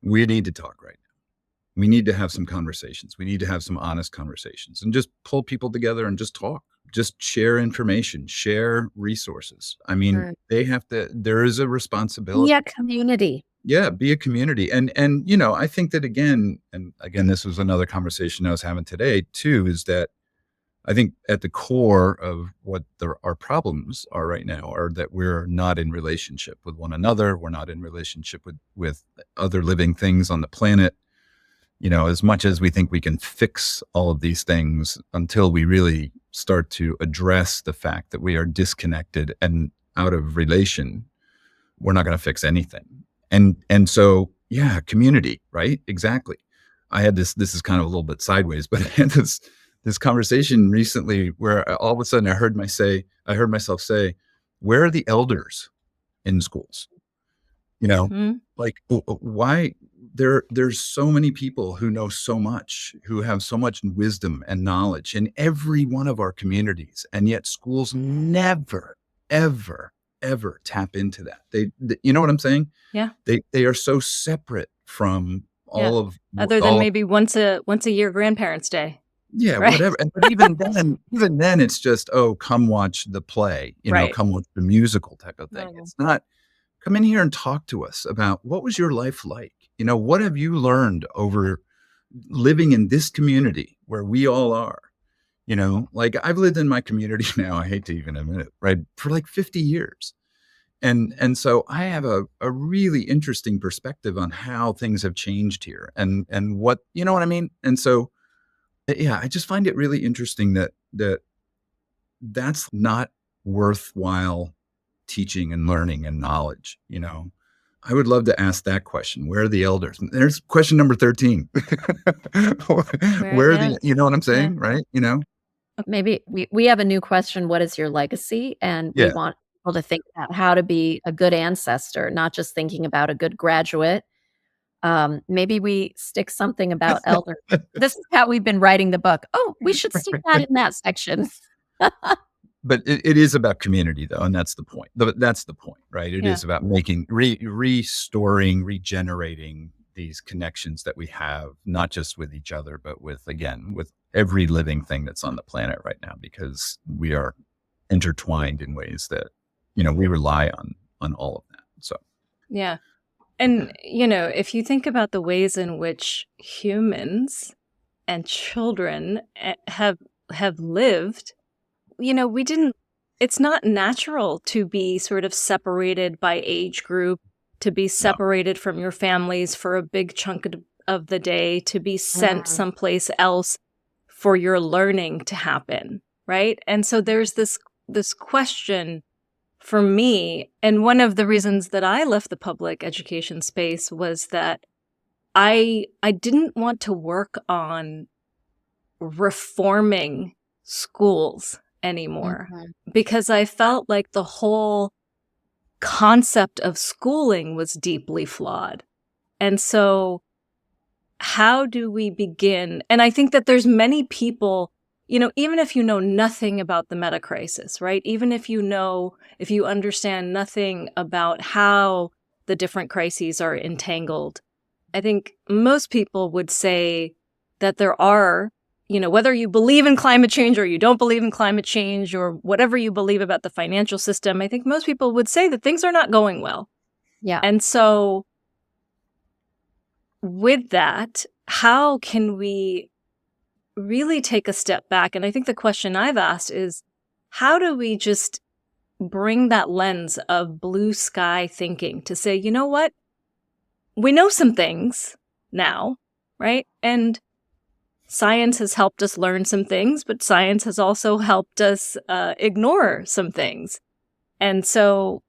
We need to talk right now. We need to have some conversations. We need to have some honest conversations, and just pull people together and just talk. Just share information, share resources. I mean, Sure. there is a responsibility. Be a community. Yeah, be a community. And I think that again, this was another conversation I was having today too, is that I think at the core of what our problems are right now are that we're not in relationship with one another. We're not in relationship with other living things on the planet. As much as we think we can fix all of these things, until we really start to address the fact that we are disconnected and out of relation, we're not going to fix anything. And so, yeah, community, right? Exactly. I had this is kind of a little bit sideways, but I had this conversation recently where all of a sudden I heard myself say, where are the elders in schools? Like, why there's so many people who know so much, who have so much wisdom and knowledge in every one of our communities, and yet schools never, ever, ever tap into that. They you know what I'm saying? Yeah. They are so separate from all of Other than maybe once a year grandparents' day. Yeah, right? whatever. But even then, it's just, come watch the play, Right. come watch the musical type of thing. Right. It's not, come in here and talk to us about what was your life like? What have you learned over living in this community where we all are? Like I've lived in my community now, I hate to even admit it, right, for like 50 years. And so I have a really interesting perspective on how things have changed here and what, you know what I mean? And so, yeah, I just find it really interesting that's not worthwhile teaching and learning and knowledge. I would love to ask that question. Where are the elders? And there's question number 13. Where are Yeah. the, you know what I'm Yeah. saying? Right. Maybe we have a new question, what is your legacy? And we Yeah. want people to think about how to be a good ancestor, not just thinking about a good graduate. Maybe we stick something about elders. This is how we've been writing the book. Oh, we should stick that in that section. But it is about community though. And that's the point. That's the point, right? It Yeah. is about making, restoring, regenerating these connections that we have, not just with each other, but with every living thing that's on the planet right now, because we are intertwined in ways that, we rely on all of that. So, Yeah. And, if you think about the ways in which humans and children have lived, it's not natural to be sort of separated by age group, to be separated from your families for a big chunk of the day, to be sent someplace else for your learning to happen, right? And so there's this question for me, and one of the reasons that I left the public education space was that I didn't want to work on reforming schools anymore, because I felt like the whole concept of schooling was deeply flawed. And so how do we begin? And I think that there's many people, even if you know nothing about the meta crisis, right? Even if you understand nothing about how the different crises are entangled, I think most people would say that there are, whether you believe in climate change or you don't believe in climate change or whatever you believe about the financial system, I think most people would say that things are not going well. Yeah. And so with that, how can we really take a step back? And I think the question I've asked is, how do we just bring that lens of blue sky thinking to say, you know what? We know some things now, right? And science has helped us learn some things, but science has also helped us ignore some things. And so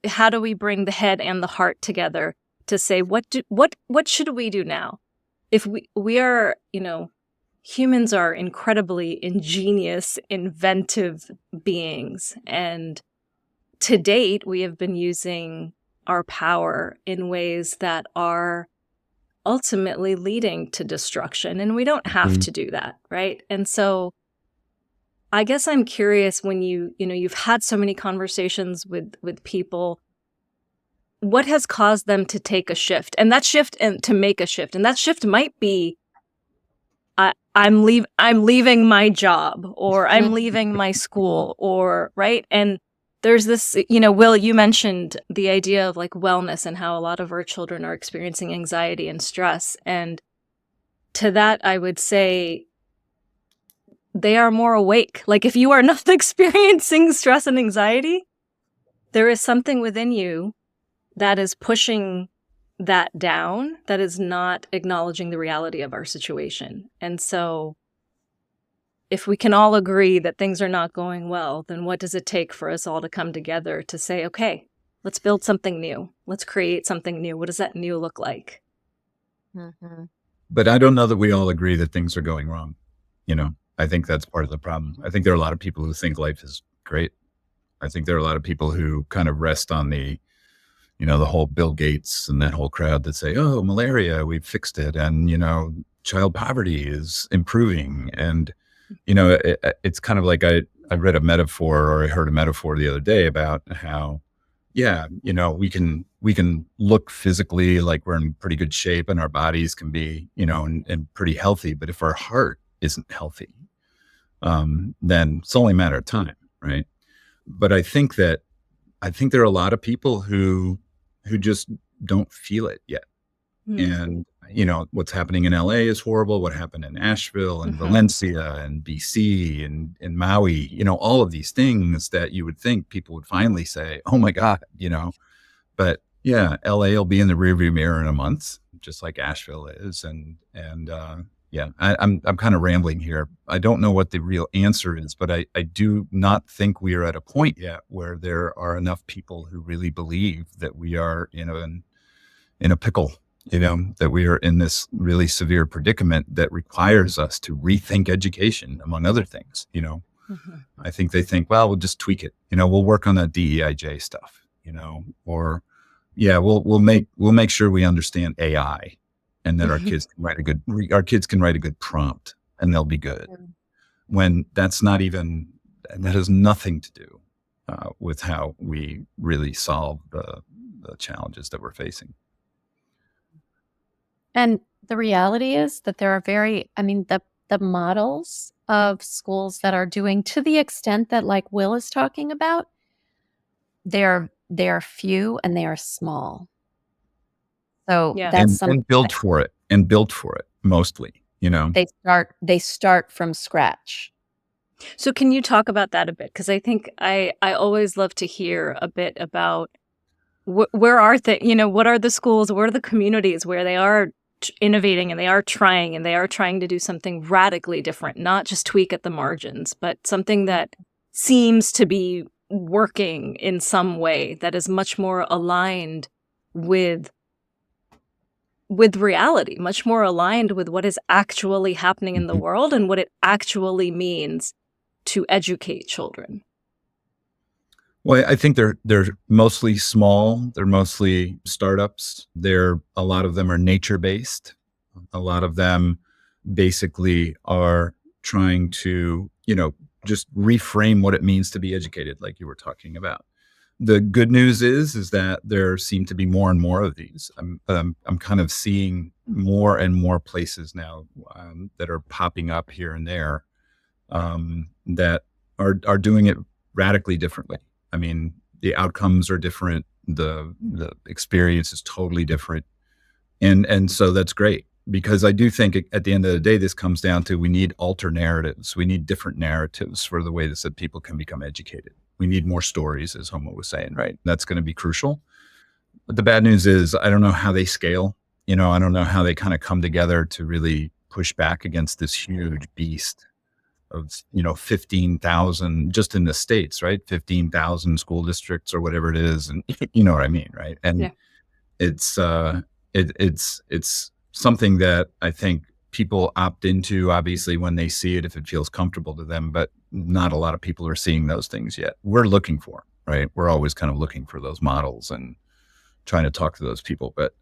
how do we bring the head and the heart together to say, what should we do now? If we are, humans are incredibly ingenious, inventive beings. And to date, we have been using our power in ways that are ultimately leading to destruction. And we don't have to do that, right? And so I guess I'm curious, when you've had so many conversations with people, what has caused them to take a shift, and that shift, and to make a shift, and that shift might be, I'm leaving my job, or I'm leaving my school, or right. And there's this, Will, you mentioned the idea of like wellness and how a lot of our children are experiencing anxiety and stress. And to that, I would say they are more awake. Like if you are not experiencing stress and anxiety, there is something within you that is pushing that down, that is not acknowledging the reality of our situation. And so if we can all agree that things are not going well, then what does it take for us all to come together to say, okay, let's build something new. Let's create something new. What does that new look like? But I don't know that we all agree that things are going wrong. I think that's part of the problem. I think there are a lot of people who think life is great. I think there are a lot of people who kind of rest on the whole Bill Gates and that whole crowd that say, oh, malaria, we've fixed it. And, child poverty is improving. And, it's kind of like I read a metaphor, or I heard a metaphor the other day about how, we can look physically like we're in pretty good shape and our bodies can be, and pretty healthy. But if our heart isn't healthy, then it's only a matter of time. Right. But I think there are a lot of people who just don't feel it yet. And what's happening in LA is horrible. What happened in Asheville and Valencia and BC and Maui, all of these things that you would think people would finally say, oh my God, but yeah, LA will be in the rearview mirror in a month, just like Asheville is. Yeah, I'm kind of rambling here. I don't know what the real answer is, but I do not think we are at a point yet where there are enough people who really believe that we are, in a pickle, that we are in this really severe predicament that requires us to rethink education, among other things. I think they think, well, we'll just tweak it. We'll work on that DEIJ stuff, or yeah, we'll make sure we understand AI and that our kids can write a good prompt and they'll be good. When that has nothing to do with how we really solve the challenges that we're facing. And the reality is that there are the models of schools that are doing, to the extent that like Will is talking about, they're few and they are small. So that's and built for it mostly, They start from scratch. So can you talk about that a bit? Because I think I always love to hear a bit about where are what are the schools, where are the communities where they are innovating and they are trying to do something radically different, not just tweak at the margins, but something that seems to be working in some way that is much more aligned with reality, much more aligned with what is actually happening in the world and what it actually means to educate children. Well, I think they're mostly small. They're mostly startups. A lot of them are nature-based. A lot of them basically are trying to, just reframe what it means to be educated, like you were talking about. The good news is that there seem to be more and more of these. I'm kind of seeing more and more places now that are popping up here and there that are doing it radically differently. I mean, the outcomes are different. The experience is totally different. And so that's great, because I do think at the end of the day, this comes down to, we need alter narratives. We need different narratives for the way that people can become educated. We need more stories, as Homa was saying, right? That's going to be crucial. But the bad news is, I don't know how they scale. I don't know how they kind of come together to really push back against this huge beast of 15,000 just in the States, right? 15,000 school districts or whatever it is, and you know what I mean, right? And it's something that I think people opt into, obviously, when they see it, if it feels comfortable to them, but not a lot of people are seeing those things yet. We're looking for, right? We're always kind of looking for those models and trying to talk to those people. But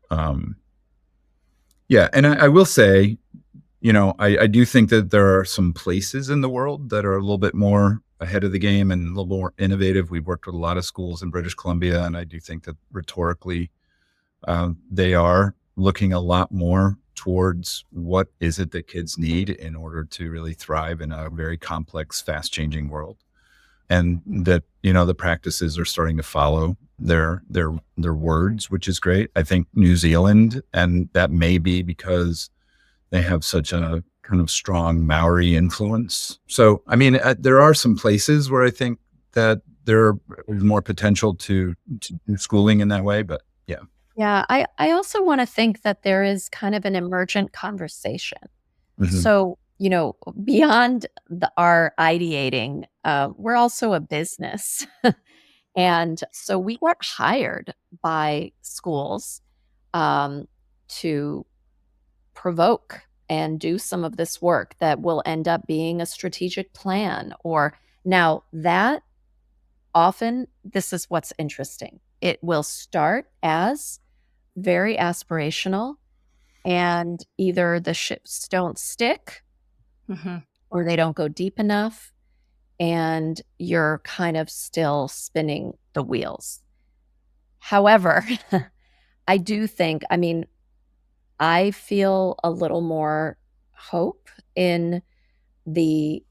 yeah, and I will say, I do think that there are some places in the world that are a little bit more ahead of the game and a little more innovative. We've worked with a lot of schools in British Columbia, and I do think that rhetorically, they are looking a lot more towards what is it that kids need in order to really thrive in a very complex, fast-changing world. And that, the practices are starting to follow their words, which is great. I think New Zealand, and that may be because they have such a kind of strong Maori influence. So, I mean, there are some places where I think that there is more potential to do schooling in that way, but yeah. Yeah, I also want to think that there is kind of an emergent conversation. So, beyond our ideating, we're also a business. And so we get hired by schools to provoke and do some of this work that will end up being a strategic plan. Or now that often, this is what's interesting. It will start as very aspirational, and either the ships don't stick or they don't go deep enough, and you're kind of still spinning the wheels. However, I do think, I feel a little more hope in the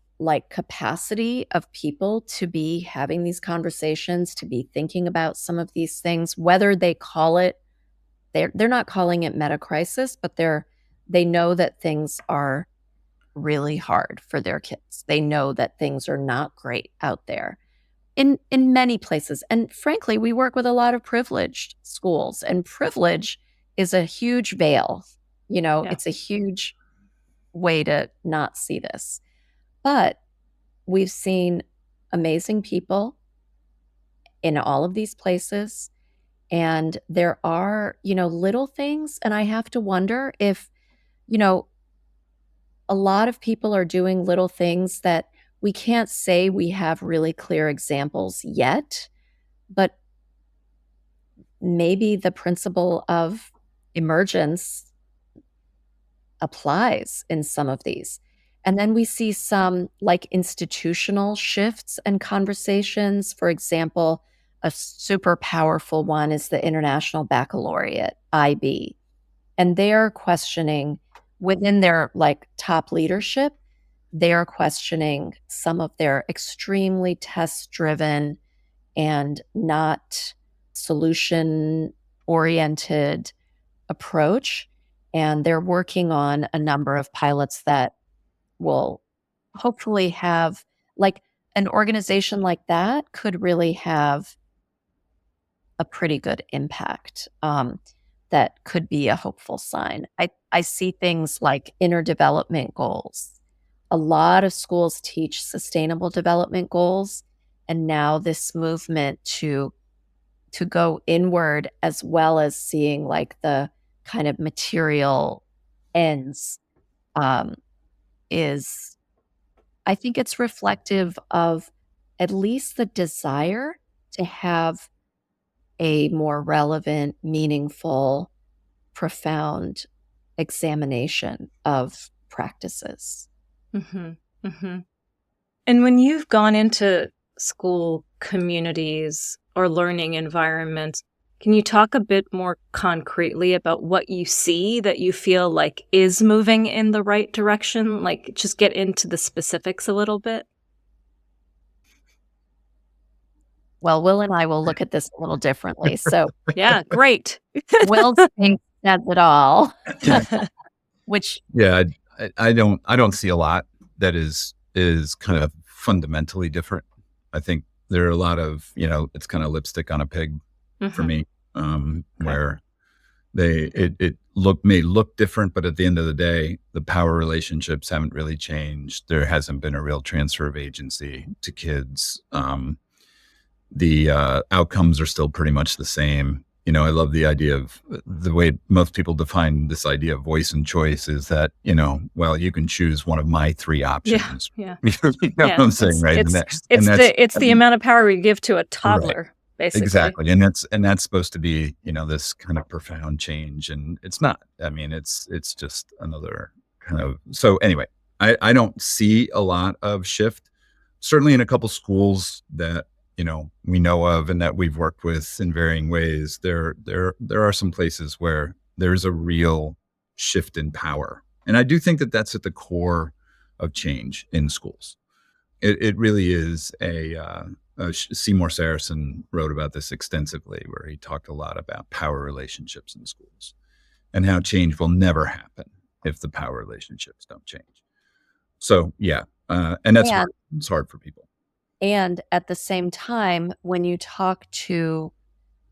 capacity of people to be having these conversations, to be thinking about some of these things, whether they call it they're not calling it meta crisis, but they know that things are really hard for their kids. They know that things are not great out there in many places. And frankly, we work with a lot of privileged schools, and privilege is a huge veil. Yeah. It's a huge way to not see this. But we've seen amazing people in all of these places. And there are, little things. And I have to wonder if, you know, a lot of people are doing little things that we can't say we have really clear examples yet, but maybe the principle of emergence applies in some of these. And then we see some like institutional shifts and conversations. For example, a super powerful one is the International Baccalaureate, IB. And they're questioning within their like top leadership, they are questioning some of their extremely test driven and not solution oriented approach. And they're working on a number of pilots that will hopefully have, like, an organization like that could really have a pretty good impact. That could be a hopeful sign. I see things like inner development goals. A lot of schools teach sustainable development goals, and now this movement to go inward as well as seeing like the kind of material ends um, is, I think it's reflective of at least the desire to have a more relevant, meaningful, profound examination of practices. Mm-hmm. Mm-hmm. And when you've gone into school communities or learning environments, can you talk a bit more concretely about what you see that you feel like is moving in the right direction? Like, just get into the specifics a little bit. Well, Will and I will look at this a little differently. So Yeah, great. Will's thing says it all, which Yeah, I don't see a lot that is kind of fundamentally different. I think there are a lot of, it's kind of lipstick on a pig for Mhm. me, where it may look different, but at the end of the day, the power relationships haven't really changed. There hasn't been a real transfer of agency to kids. The outcomes are still pretty much the same. I love the idea of the way most people define this idea of voice and choice is that, well, you can choose one of my three options. Yeah. You know what I'm saying, right? It's the amount of power we give to a toddler, basically. Exactly. And that's supposed to be, this kind of profound change. And it's not. I mean, it's just another kind of, so anyway, I don't see a lot of shift. Certainly in a couple schools that, we know of and that we've worked with in varying ways, there are some places where there's a real shift in power. And I do think that that's at the core of change in schools. It really is Seymour Saracen wrote about this extensively, where he talked a lot about power relationships in schools and how change will never happen if the power relationships don't change. So, yeah. And that's hard. It's hard for people. And at the same time, when you talk to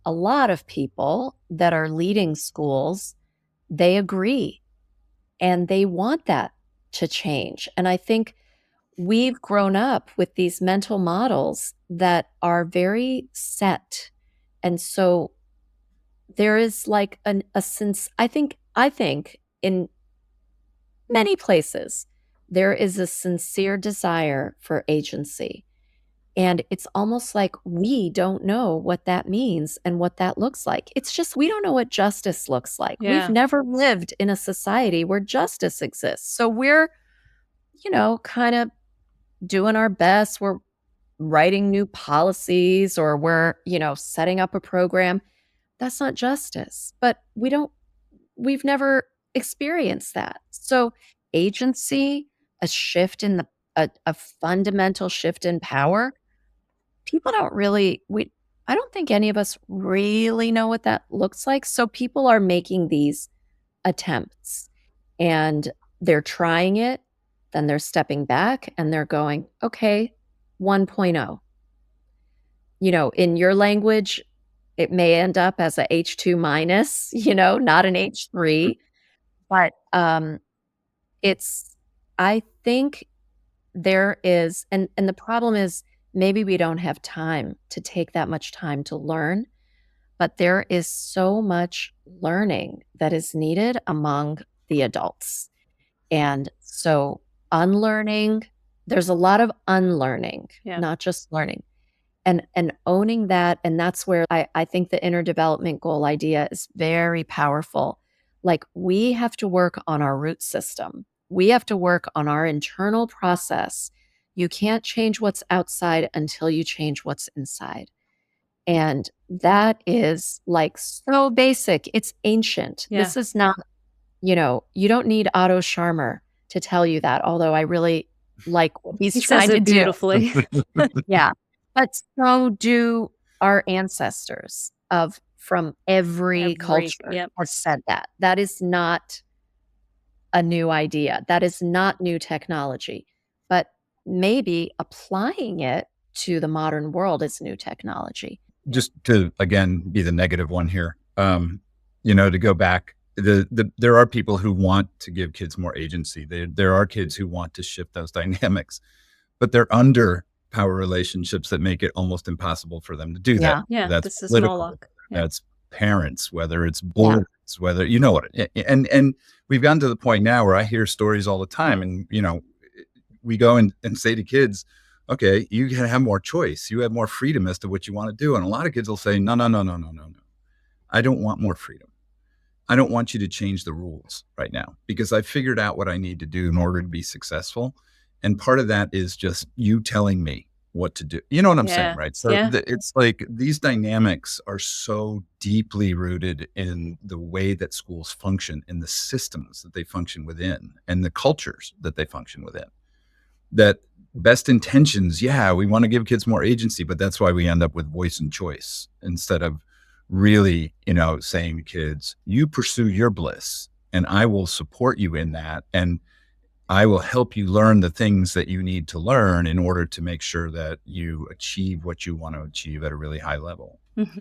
a lot of people that are leading schools, they agree and they want that to change. And I think we've grown up with these mental models that are very set. And so there is like a sense, I think in many places, there is a sincere desire for agency. And it's almost like we don't know what that means and what that looks like. It's just we don't know what justice looks like. Yeah. We've never lived in a society where justice exists. So we're, kind of doing our best. We're writing new policies or we're, setting up a program. That's not justice. But we've never experienced that. So agency, a shift a fundamental shift in power, people don't really I don't think any of us really know what that looks like. So people are making these attempts and they're trying it, then they're stepping back and they're going, okay, 1.0. In your language, it may end up as a H2 minus, not an H3, but it's, I think there is, and the problem is maybe we don't have time to take that much time to learn, but there is so much learning that is needed among the adults. And so unlearning, there's a lot of unlearning, Yeah. not just learning. And owning that, and that's where I think the inner development goal idea is very powerful. Like, we have to work on our root system. We have to work on our internal process. You can't change what's outside until you change what's inside. And that is like so basic. It's ancient. Yeah. This is not, you don't need Otto Scharmer to tell you that, although I really like what he's He trying says to it do. beautifully. Yeah. But so do our ancestors from every culture Yep. have said that. That is not a new idea. That is not new technology. But maybe applying it to the modern world is new technology. Just to, again, be the negative one here, to go back, there are people who want to give kids more agency. There are kids who want to shift those dynamics, but they're under power relationships that make it almost impossible for them to do that. Yeah, That's this is political. Moloch. Yeah. That's parents, whether it's boards, whether and we've gotten to the point now where I hear stories all the time, and we go and say to kids, okay, you can have more choice, you have more freedom as to what you want to do, and a lot of kids will say, no, I don't want more freedom. I don't want you to change the rules right now, because I figured out what I need to do in order to be successful. And part of that is just you telling me what to do. You know what I'm saying, right? So it's like these dynamics are so deeply rooted in the way that schools function, in the systems that they function within, and the cultures that they function within. That best intentions, we want to give kids more agency, but that's why we end up with voice and choice instead of really, saying to kids, you pursue your bliss and I will support you in that. And I will help you learn the things that you need to learn in order to make sure that you achieve what you want to achieve at a really high level. Mm-hmm.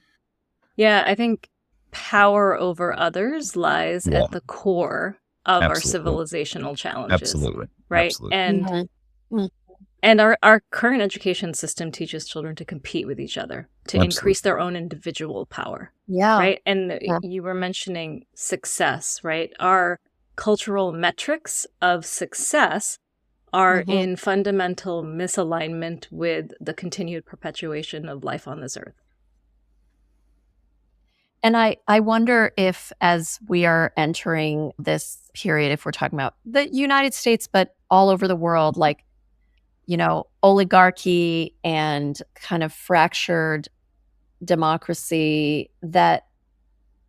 Yeah, I think power over others lies at the core of our civilizational challenges. Absolutely. Right. Absolutely. And our current education system teaches children to compete with each other, to increase their own individual power. Yeah. Right. And you were mentioning success, right? Our cultural metrics of success are in fundamental misalignment with the continued perpetuation of life on this earth. And I wonder if, as we are entering this period, if we're talking about the United States, but all over the world, like, oligarchy and kind of fractured democracy, that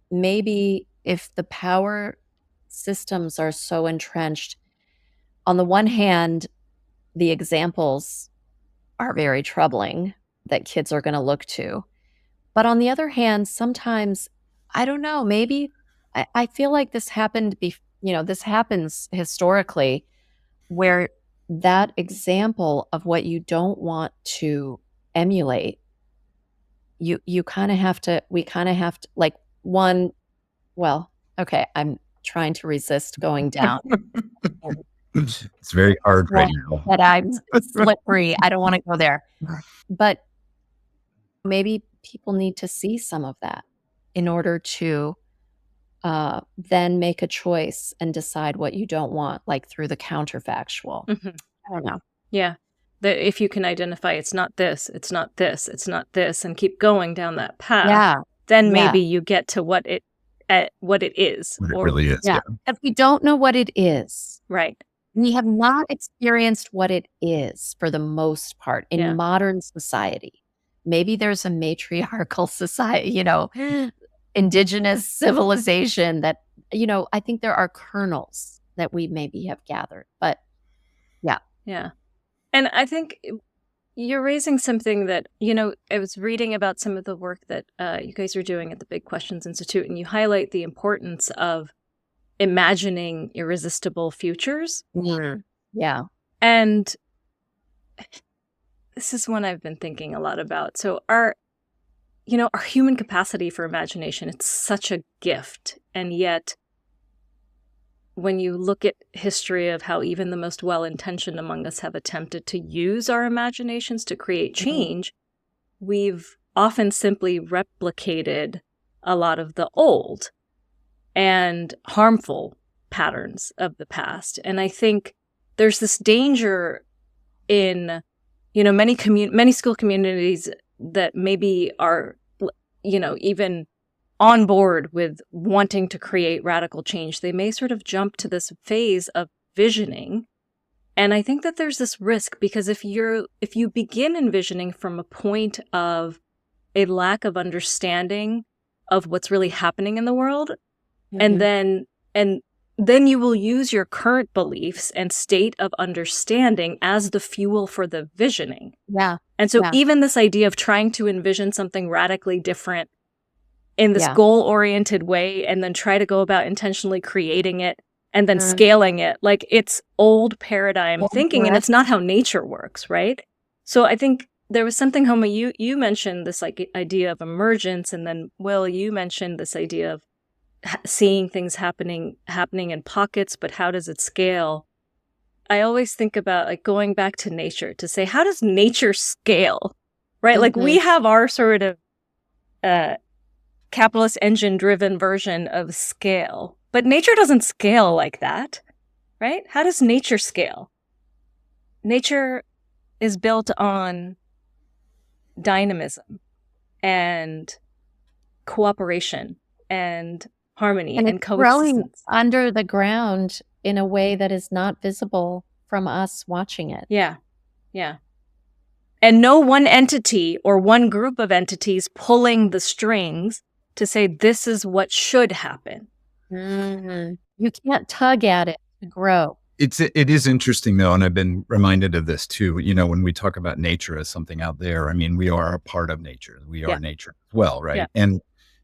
maybe if the power systems are so entrenched, on the one hand, the examples are very troubling that kids are going to look to. But on the other hand, sometimes, I don't know, maybe I feel like this happened, this happens historically, where that example of what you don't want to emulate, we kind of have to, like, okay, I'm trying to resist going down. It's very hard right now. But I'm slippery. I don't want to go there. But maybe people need to see some of that in order to then make a choice and decide what you don't want, like through the counterfactual. I don't know. Yeah. That if you can identify it's not this, it's not this, it's not this, and keep going down that path, then maybe you get to what it is. What it really is. Yeah. If we don't know what it is, right, we have not experienced what it is for the most part in modern society. Maybe there's a matriarchal society, indigenous civilization that, I think there are kernels that we maybe have gathered, but yeah. And I think, You're raising something that, I was reading about some of the work that you guys are doing at the Big Questions Institute, and you highlight the importance of imagining irresistible futures. Yeah. And this is one I've been thinking a lot about. So our human capacity for imagination, it's such a gift. And yet, when you look at history of how even the most well-intentioned among us have attempted to use our imaginations to create change, we've often simply replicated a lot of the old and harmful patterns of the past. And I think there's this danger in, many school communities that maybe are, even on board with wanting to create radical change. They may sort of jump to this phase of visioning. And I think that there's this risk, because if you begin envisioning from a point of a lack of understanding of what's really happening in the world, and then you will use your current beliefs and state of understanding as the fuel for the visioning. Yeah. And so even this idea of trying to envision something radically different in this goal-oriented way, and then try to go about intentionally creating it and then scaling it, like, it's old paradigm thinking, and it's not how nature works, right? So I think there was something, Homa, you mentioned this idea of emergence, and then Will, you mentioned this idea of seeing things happening in pockets, but how does it scale? I always think about going back to nature to say, how does nature scale, right? Like, we have our sort of capitalist engine driven version of scale, but nature doesn't scale like that, right? How does nature scale? Nature is built on dynamism and cooperation and harmony and coexistence. Growing under the ground in a way that is not visible from us watching it. Yeah. And no one entity or one group of entities pulling the strings to say this is what should happen. You can't tug at it to grow. It is interesting, though, and I've been reminded of this too. When we talk about nature as something out there, I mean, we are a part of nature. We are nature as well, right? Yeah.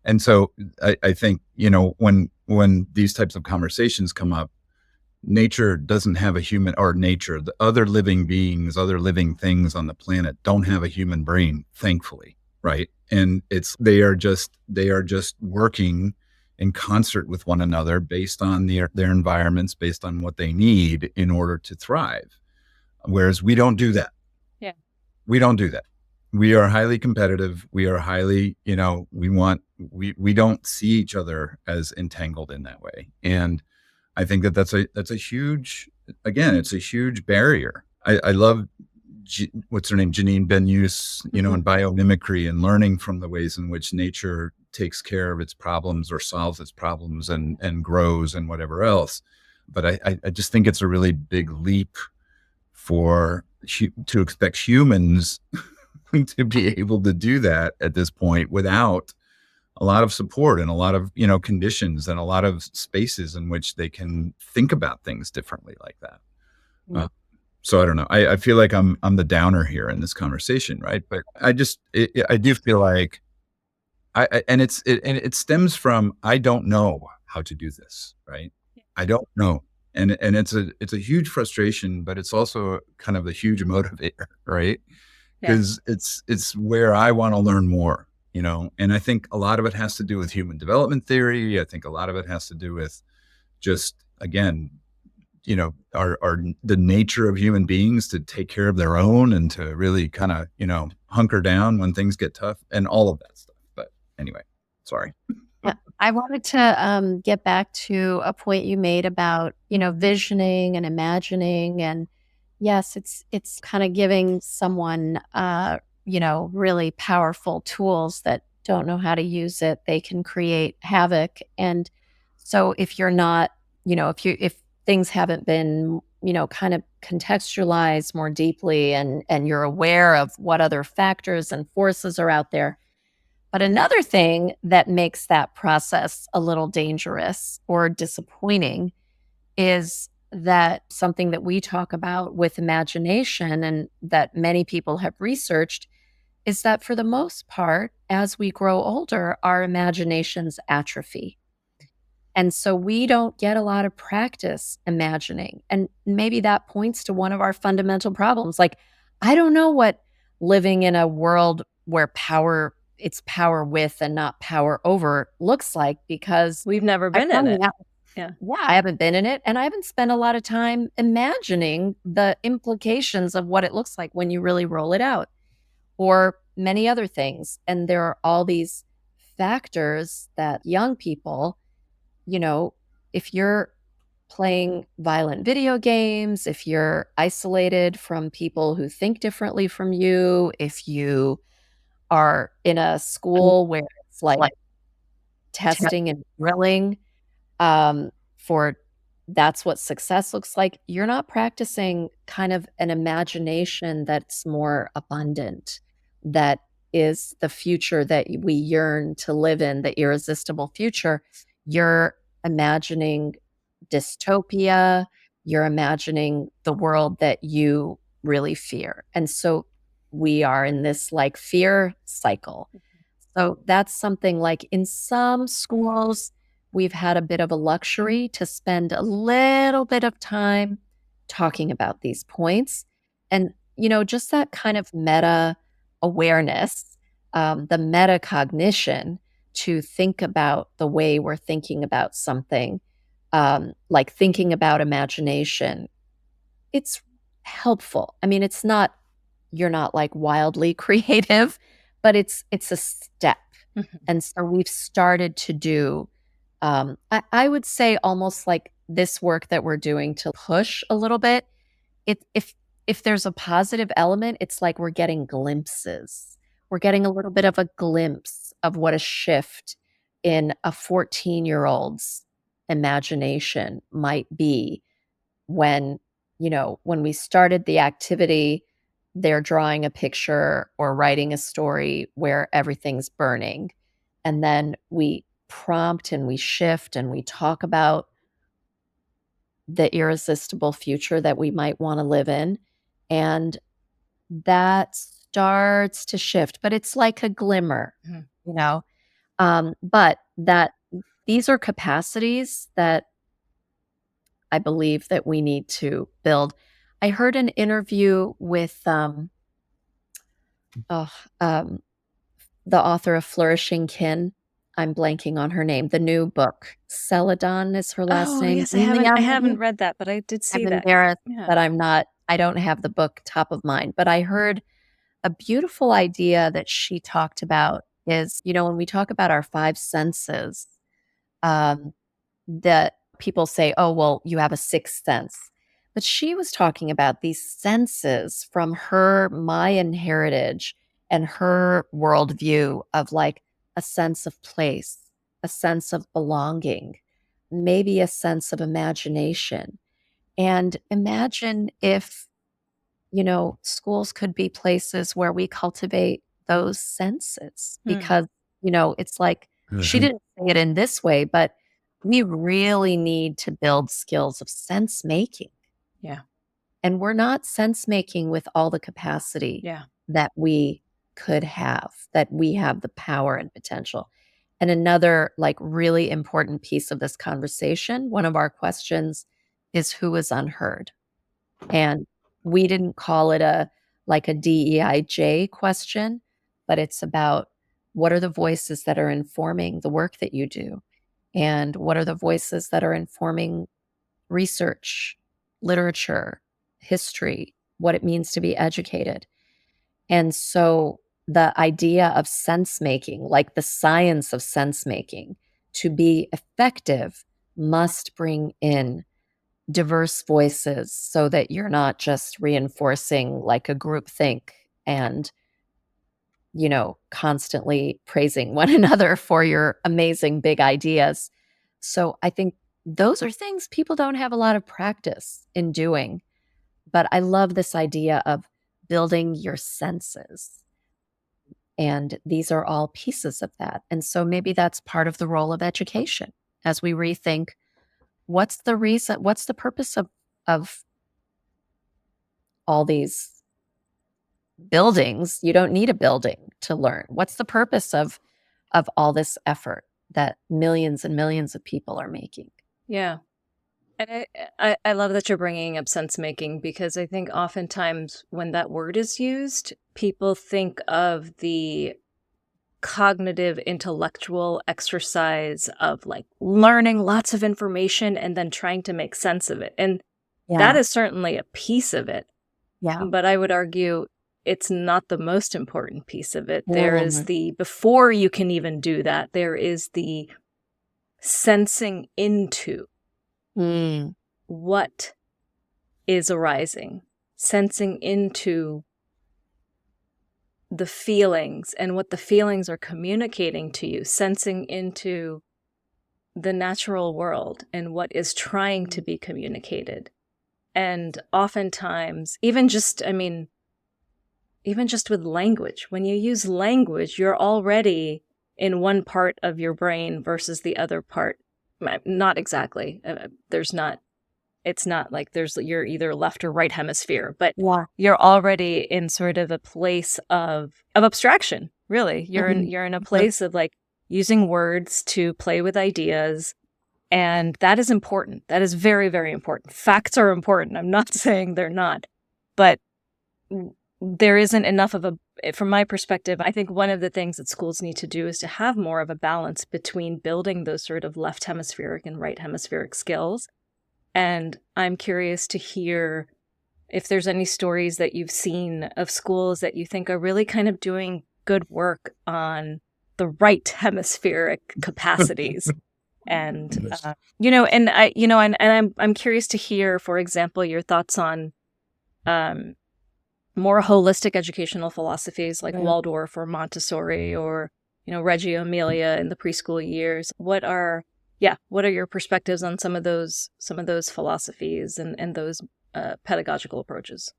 And so I think, when these types of conversations come up, nature doesn't have a human, or nature, the other living beings, other living things on the planet don't have a human brain, thankfully, right? And they are just working in concert with one another based on their environments, based on what they need in order to thrive. Whereas we don't do that. Yeah. We don't do that. We are highly competitive. We are highly, we don't see each other as entangled in that way. And I think that's a huge, again, it's a huge barrier. I love, what's her name? Janine Benyus, in biomimicry, and learning from the ways in which nature takes care of its problems or solves its problems and grows and whatever else. But I just think it's a really big leap to expect humans to be able to do that at this point without a lot of support and a lot of, conditions and a lot of spaces in which they can think about things differently like that. Yeah. So I don't know. I feel like I'm the downer here in this conversation, right? But I do feel like it stems from, I don't know how to do this, right? I don't know. And it's a huge frustration, but it's also kind of a huge motivator, right? Because it's where I want to learn more, and I think a lot of it has to do with human development theory. I think a lot of it has to do with just, again, the nature of human beings to take care of their own and to really kind of, hunker down when things get tough and all of that stuff. But anyway, sorry. Yeah, I wanted to get back to a point you made about, visioning and imagining. And yes, it's kind of giving someone, really powerful tools that don't know how to use it. They can create havoc. And so if you're not, if things haven't been, kind of contextualized more deeply, and you're aware of what other factors and forces are out there. But another thing that makes that process a little dangerous or disappointing is that something that we talk about with imagination and that many people have researched is that for the most part, as we grow older, our imaginations atrophy. And so we don't get a lot of practice imagining. And maybe that points to one of our fundamental problems. Like, I don't know what living in a world where it's power with and not power over looks like, because We've never I been in probably it. Yeah. I haven't been in it, and I haven't spent a lot of time imagining the implications of what it looks like when you really roll it out, or many other things. And there are all these factors that young people, if you're playing violent video games, if you're isolated from people who think differently from you, if you are in a school where it's like testing and drilling, for that's what success looks like, you're not practicing kind of an imagination that's more abundant, that is the future that we yearn to live in, the irresistible future. You're imagining dystopia, you're imagining the world that you really fear. And so we are in this like fear cycle. So that's something like in some schools, we've had a bit of a luxury to spend a little bit of time talking about these points. And, just that kind of meta awareness, the metacognition to think about the way we're thinking about something, like thinking about imagination, it's helpful. I mean, it's not, you're not like wildly creative, but it's a step. Mhm. And so we've started to do, I would say almost like this work that we're doing to push a little bit. If there's a positive element, it's like we're getting glimpses. We're getting a little bit of a glimpse of what a shift in a 14-year-old's imagination might be when, when we started the activity, they're drawing a picture or writing a story where everything's burning. And then we prompt and we shift and we talk about the irresistible future that we might want to live in. And that starts to shift, but it's like a glimmer, Mhm. But that these are capacities that I believe that we need to build. I heard an interview with oh, um, the author of Flourishing Kin. I'm blanking on her name. The new book, Celadon is her last Oh, name. yes, I haven't read that, but I did see I'm that. embarrassed Yeah. that I don't have the book top of mind, but I heard a beautiful idea that she talked about is, when we talk about our five senses, um, that people say, oh, well, you have a sixth sense. But she was talking about these senses from her Mayan heritage and her worldview of like a sense of place, a sense of belonging, maybe a sense of imagination. And imagine if, schools could be places where we cultivate those senses Hmm. because, it's like she didn't say it in this way, but we really need to build skills of sense making. Yeah. And we're not sense making with all the capacity Yeah. that we could have, that we have the power and potential. And another like really important piece of this conversation, one of our questions is who is unheard? And we didn't call it a like a DEIJ question, but it's about what are the voices that are informing the work that you do? And what are the voices that are informing research, literature, history, what it means to be educated? And so the idea of sense making, like the science of sense making, to be effective must bring in diverse voices so that you're not just reinforcing like a group think and, constantly praising one another for your amazing big ideas. So I think those are things people don't have a lot of practice in doing. But I love this idea of building your senses. And these are all pieces of that. And so maybe that's part of the role of education as we rethink what's the reason, what's the purpose of of all these buildings. You don't need a building to learn. What's the purpose of all this effort that millions and millions of people are making? Yeah. And I love that you're bringing up sense making, because I think oftentimes when that word is used, people think of the cognitive intellectual exercise of like learning lots of information and then trying to make sense of it. And that is certainly a piece of it. Yeah. But I would argue it's not the most important piece of it. There is before you can even do that, there is the sensing into what is arising, sensing into the feelings and what the feelings are communicating to you, sensing into the natural world and what is trying to be communicated. And oftentimes, even just with language, when you use language, you're already in one part of your brain versus the other part. Not exactly. It's not like you're either left or right hemisphere, but you're already in sort of a place of abstraction, really. You're in a place of like using words to play with ideas. And that is important. That is very, very important. Facts are important. I'm not saying they're not, but there isn't enough from my perspective, I think one of the things that schools need to do is to have more of a balance between building those sort of left hemispheric and right hemispheric skills. And I'm curious to hear if there's any stories that you've seen of schools that you think are really kind of doing good work on the right hemispheric capacities. And I'm curious to hear, for example, your thoughts on more holistic educational philosophies like Waldorf or Montessori or Reggio Emilia in the preschool years. What are your perspectives on some of those philosophies and those pedagogical approaches?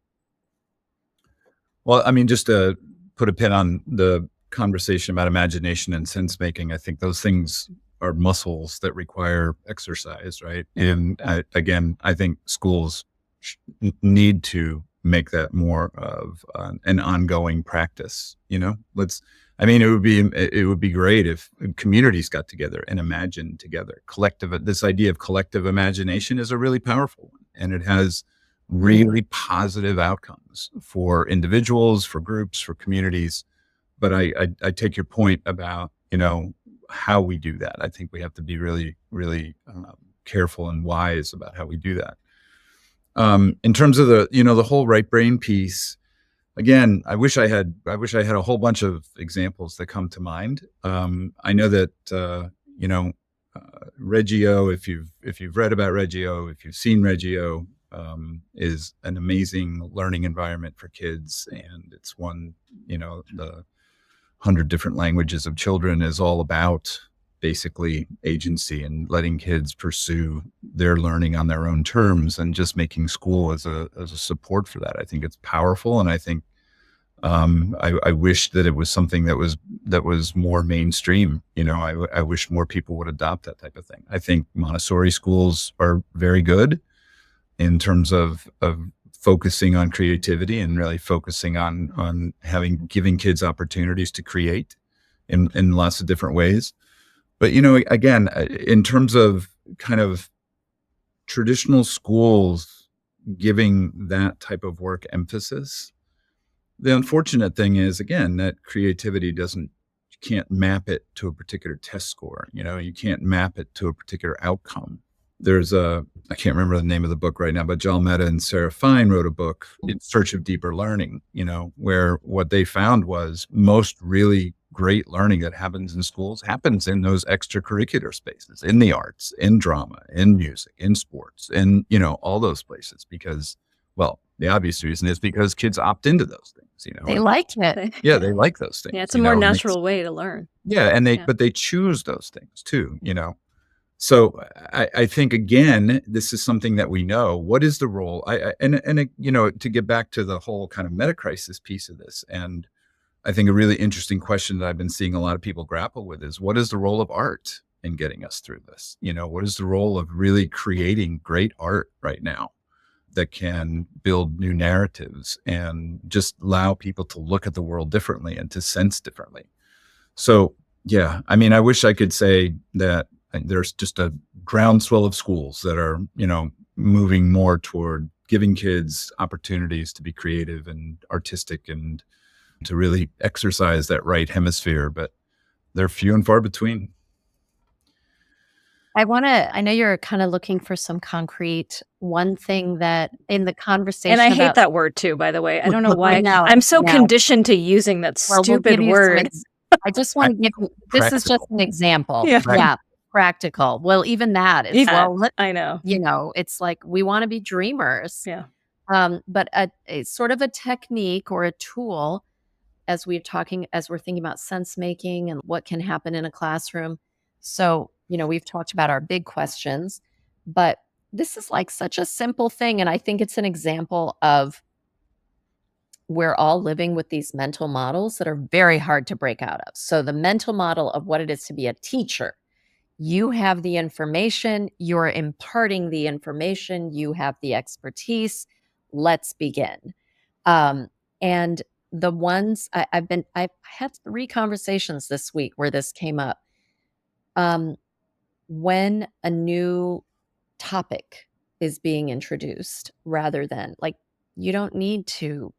Well, I mean, just to put a pin on the conversation about imagination and sense making, I think those things are muscles that require exercise, right? And I think schools need to make that more of an ongoing practice. It would be great if communities got together and imagined together. This idea of collective imagination is a really powerful one, and it has really positive outcomes for individuals, for groups, for communities. But I take your point about, how we do that. I think we have to be really, really careful and wise about how we do that. In terms of the whole right brain piece, again, I wish I had a whole bunch of examples that come to mind. I know that Reggio, if you've read about Reggio, if you've seen Reggio, is an amazing learning environment for kids, and it's one, the 100 different languages of children is all about basically agency and letting kids pursue their learning on their own terms, and just making school as a support for that. I think it's powerful, and I think I wish that it was something that was more mainstream. I wish more people would adopt that type of thing. I think Montessori schools are very good in terms of focusing on creativity and really focusing on giving kids opportunities to create in lots of different ways. But, again, in terms of kind of traditional schools giving that type of work emphasis, the unfortunate thing is, again, that creativity you can't map it to a particular test score. You can't map it to a particular outcome. There's I can't remember the name of the book right now, but John Mehta and Sarah Fine wrote a book, In Search of Deeper Learning, where what they found was most really great learning that happens in schools happens in those extracurricular spaces, in the arts, in drama, in music, in sports, in, all those places, because, well, the obvious reason is because kids opt into those things, They like it. Yeah, they like those things. Yeah, it's a more natural way to learn. Yeah, and but they choose those things too, So I think, again, this is something that we know. What is the role? To get back to the whole kind of meta-crisis piece of this, and I think a really interesting question that I've been seeing a lot of people grapple with is, what is the role of art in getting us through this? What is the role of really creating great art right now? that can build new narratives and just allow people to look at the world differently and to sense differently. So, yeah, I mean, I wish I could say that there's just a groundswell of schools that are, moving more toward giving kids opportunities to be creative and artistic and to really exercise that right hemisphere, but they're few and far between. I know you're kind of looking for some concrete. One thing that in the conversation And I hate about, that word too, by the way. I don't know I why. know, I'm so I know. conditioned to using that Well, we'll stupid give you some word. I just want to give you, this is just Practical. an example. Yeah. Yeah, practical. Well, even that is, Even well, I know. it's like we want to be dreamers. Yeah. But a sort of a technique or a tool as we're thinking about sense making and what can happen in a classroom. So, we've talked about our big questions, but this is like such a simple thing. And I think it's an example of we're all living with these mental models that are very hard to break out of. So the mental model of what it is to be a teacher, you have the information, you're imparting the information, you have the expertise. Let's begin. And the ones I've had 3 conversations this week where this came up. When a new topic is being introduced, rather than like, you don't need to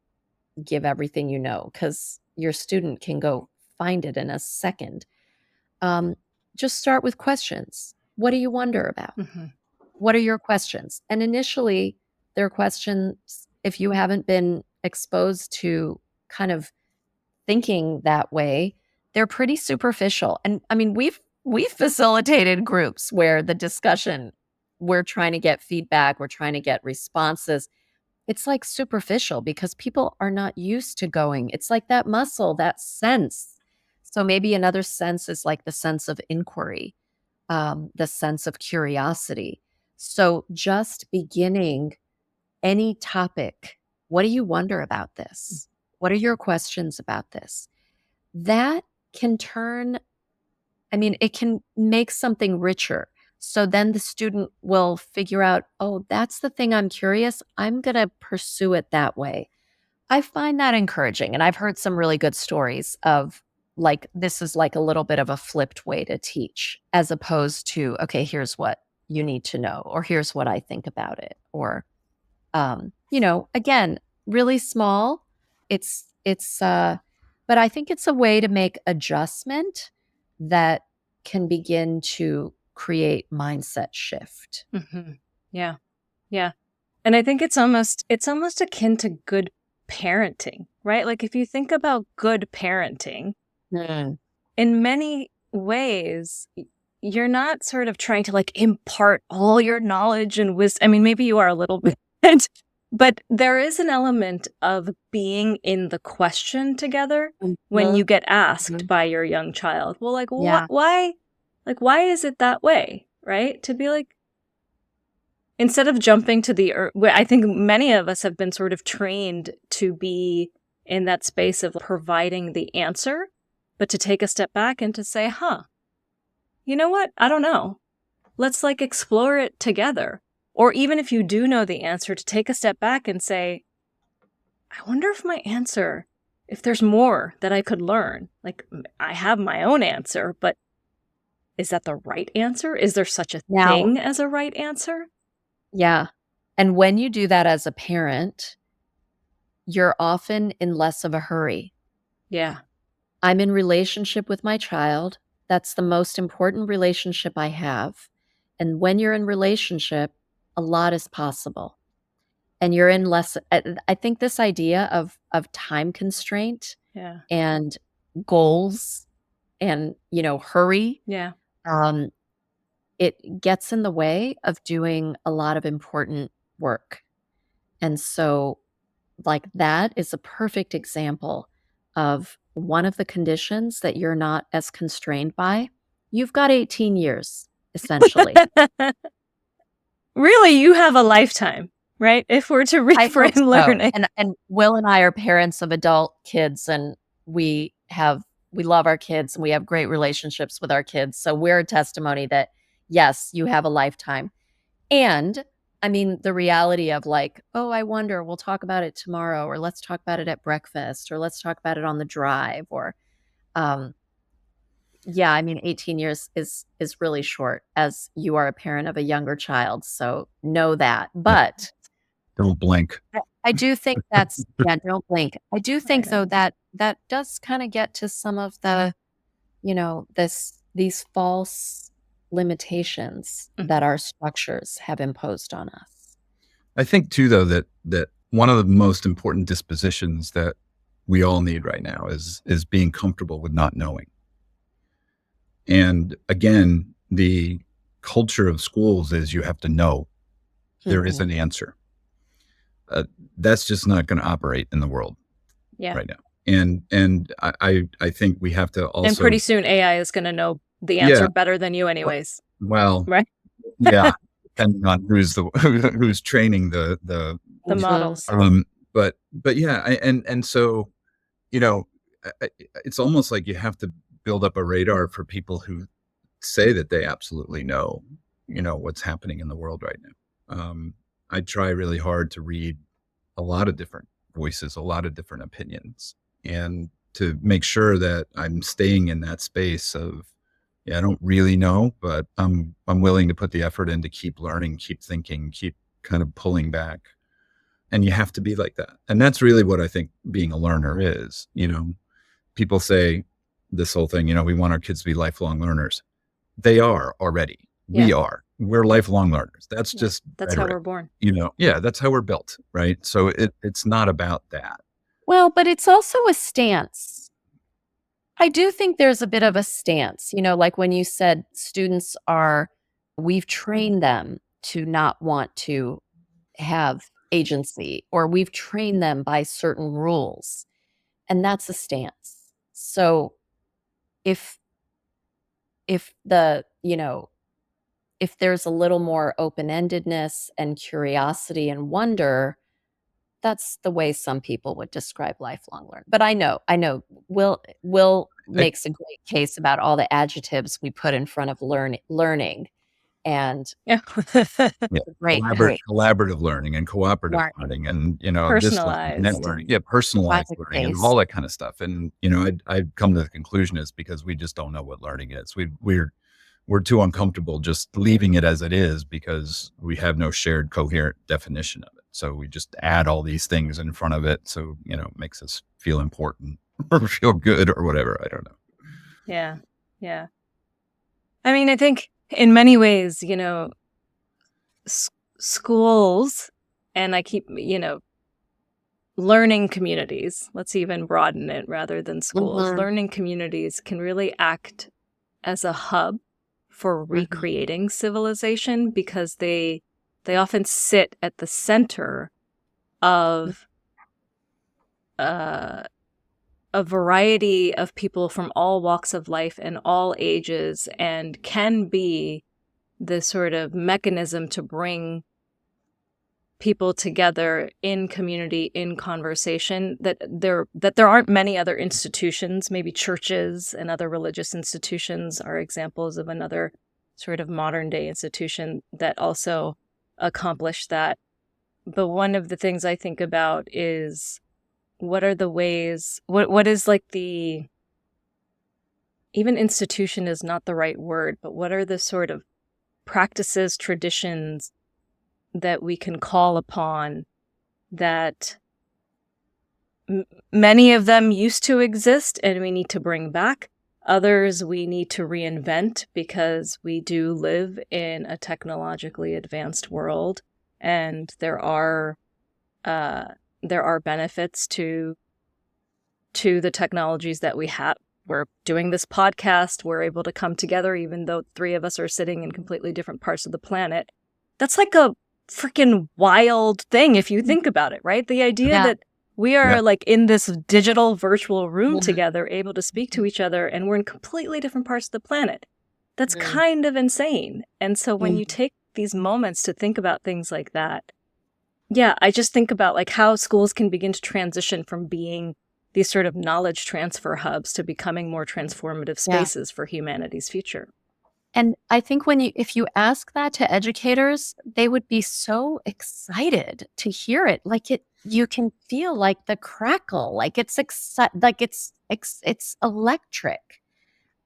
give everything because your student can go find it in a second. Just start with questions. What do you wonder about? Mm-hmm. What are your questions? And initially, their questions, if you haven't been exposed to kind of thinking that way, they're pretty superficial. And I mean, we've facilitated groups where the discussion, we're trying to get feedback, we're trying to get responses. It's like superficial because people are not used to going. It's like that muscle, that sense. So maybe another sense is like the sense of inquiry, the sense of curiosity. So just beginning any topic, what do you wonder about this? What are your questions about this? That can it can make something richer. So then the student will figure out, oh, that's the thing I'm curious. I'm going to pursue it that way. I find that encouraging. And I've heard some really good stories of like, this is like a little bit of a flipped way to teach, as opposed to, okay, here's what you need to know, or here's what I think about it. Or, again, really small. But I think it's a way to make adjustment that can begin to create mindset shift. Mm-hmm. Yeah. Yeah. And I think it's almost akin to good parenting, right? Like if you think about good parenting, in many ways, you're not sort of trying to like impart all your knowledge and wisdom. I mean, maybe you are a little bit, but there is an element of being in the question together when you get asked by your young child, well, like, why is it that way? Right? To be like, instead of jumping to I think many of us have been sort of trained to be in that space of providing the answer, but to take a step back and to say, you know what? I don't know. Let's like explore it together. Or even if you do know the answer, to take a step back and say, I wonder if there's more that I could learn. Like I have my own answer, but is that the right answer? Is there such a thing as a right answer? Yeah. And when you do that as a parent, you're often in less of a hurry. Yeah. I'm in relationship with my child. That's the most important relationship I have. And when you're in relationship, a lot is possible. And you're in less, I think this idea of time constraint and goals and, hurry. Yeah. It gets in the way of doing a lot of important work. And so like that is a perfect example of one of the conditions that you're not as constrained by. You've got 18 years, essentially. Really, you have a lifetime, right? If we're to reframe learning. And Will and I are parents of adult kids, and we love our kids and we have great relationships with our kids. So we're a testimony that yes, you have a lifetime. And I mean, the reality of like, oh, I wonder, we'll talk about it tomorrow, or let's talk about it at breakfast, or let's talk about it on the drive, or um, yeah, I mean, 18 years is really short as you are a parent of a younger child, so know that. Yeah. But Don't blink. I do think that's yeah, don't blink. I do think Right. though that that does kind of get to some of the, these false limitations Mhm. that our structures have imposed on us. I think too, though, that one of the most important dispositions that we all need right now is being comfortable with not knowing. And again, the culture of schools is you have to know there is Mhm. an answer. That's just not going to operate in the world Yeah. right now. And I think we have to And also, pretty soon AI is going to know the answer yeah, better than you anyways. well, Right? yeah, depending on who's training the The Mhm. models. but yeah, and so you know, it's almost like you have to build up a radar for people who say that they absolutely know, what's happening in the world right now. I try really hard to read a lot of different voices, a lot of different opinions, and to make sure that I'm staying in that space of, yeah, I don't really know, but I'm willing to put the effort in to keep learning, keep thinking, keep kind of pulling back. And you have to be like that. And that's really what I think being a learner is. People say this whole thing, we want our kids to be lifelong learners. They are already. Yeah. We are. We're lifelong learners. That's Yeah. just That's how rhetoric. we're born. Yeah, that's how we're built, right? So it's not about that. Well, but it's also a stance. I do think there's a bit of a stance, like when you said we've trained them to not want to have agency, or we've trained them by certain rules, and that's a stance. So if if the, if there's a little more open-endedness and curiosity and wonder, that's the way some people would describe lifelong learning. But I know, Will I, makes a great case about all the adjectives we put in front of learning, and Yeah. yeah, great case. collaborative learning and cooperative Right. learning, and this net Personalized. learning, yeah, personalized Project learning, and all based. that kind of stuff. And I'd come to the conclusion is because we just don't know what learning is. We're too uncomfortable just leaving it as it is because we have no shared coherent definition of it. So we just add all these things in front of it. So, it makes us feel important or feel good or whatever. I don't know. Yeah. Yeah. I mean, I think in many ways, schools, and I keep, learning communities, let's even broaden it rather than schools. Mhm. Learning communities can really act as a hub for recreating civilization because they often sit at the center of a variety of people from all walks of life and all ages, and can be the sort of mechanism to bring people together in community, in conversation, that there aren't many other institutions. Maybe churches and other religious institutions are examples of another sort of modern day institution that also accomplish that. But one of the things I think about is, what are the ways, what is like the, even institution is not the right word, but what are the sort of practices, traditions that we can call upon that many of them used to exist and we need to bring back. Others we need to reinvent because we do live in a technologically advanced world, and there are benefits to the technologies that we have. We're doing this podcast. We're able to come together, even though three of us are sitting in completely different parts of the planet. That's like a freaking wild thing if you think about it, right? The idea that we are like in this digital virtual room together, able to speak to each other, and we're in completely different parts of the planet. That's kind of insane. And so when you take these moments to think about things like that, yeah, I just think about like how schools can begin to transition from being these sort of knowledge transfer hubs to becoming more transformative spaces for humanity's future. And I think if you ask that to educators, they would be so excited to hear it. You can feel like the crackle, like it's electric.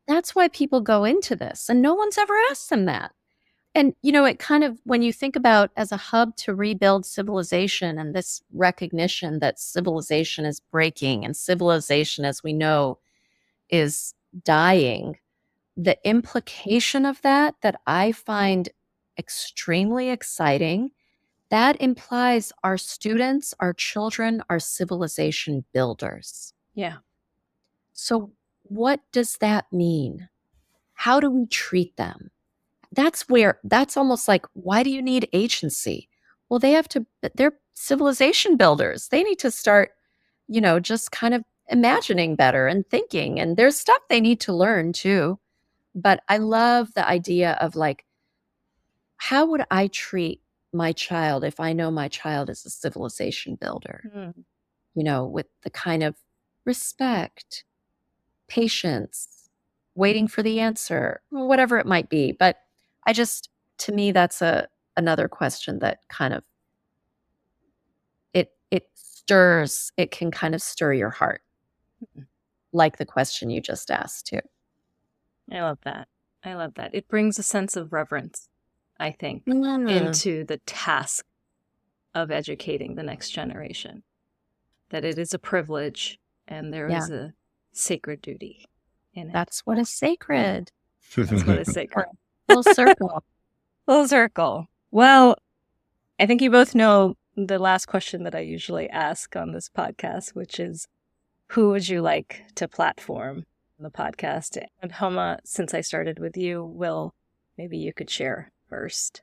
That's why people go into this, and no one's ever asked them that. And, it kind of, when you think about as a hub to rebuild civilization and this recognition that civilization is breaking and civilization, as we know, is dying, the implication of that I find extremely exciting, that implies our students, our children, are civilization builders. Yeah. So what does that mean? How do we treat them? That's almost like, why do you need agency? Well, they're civilization builders. They need to start, just kind of imagining better and thinking. And there's stuff they need to learn too. But I love the idea of like, how would I treat my child if I know my child is a civilization builder? With the kind of respect, patience, waiting for the answer, whatever it might be. But to me, that's another question that kind of it can kind of stir your heart, like the question you just asked too. I love that. It brings a sense of reverence, I think, into the task of educating the next generation. That it is a privilege and there is a sacred duty in it. That's what is sacred. That's what is sacred. Full circle. Full circle. Well, I think you both know the last question that I usually ask on this podcast, which is, who would you like to platform the podcast? And Homa, since I started with you, Will, maybe you could share first.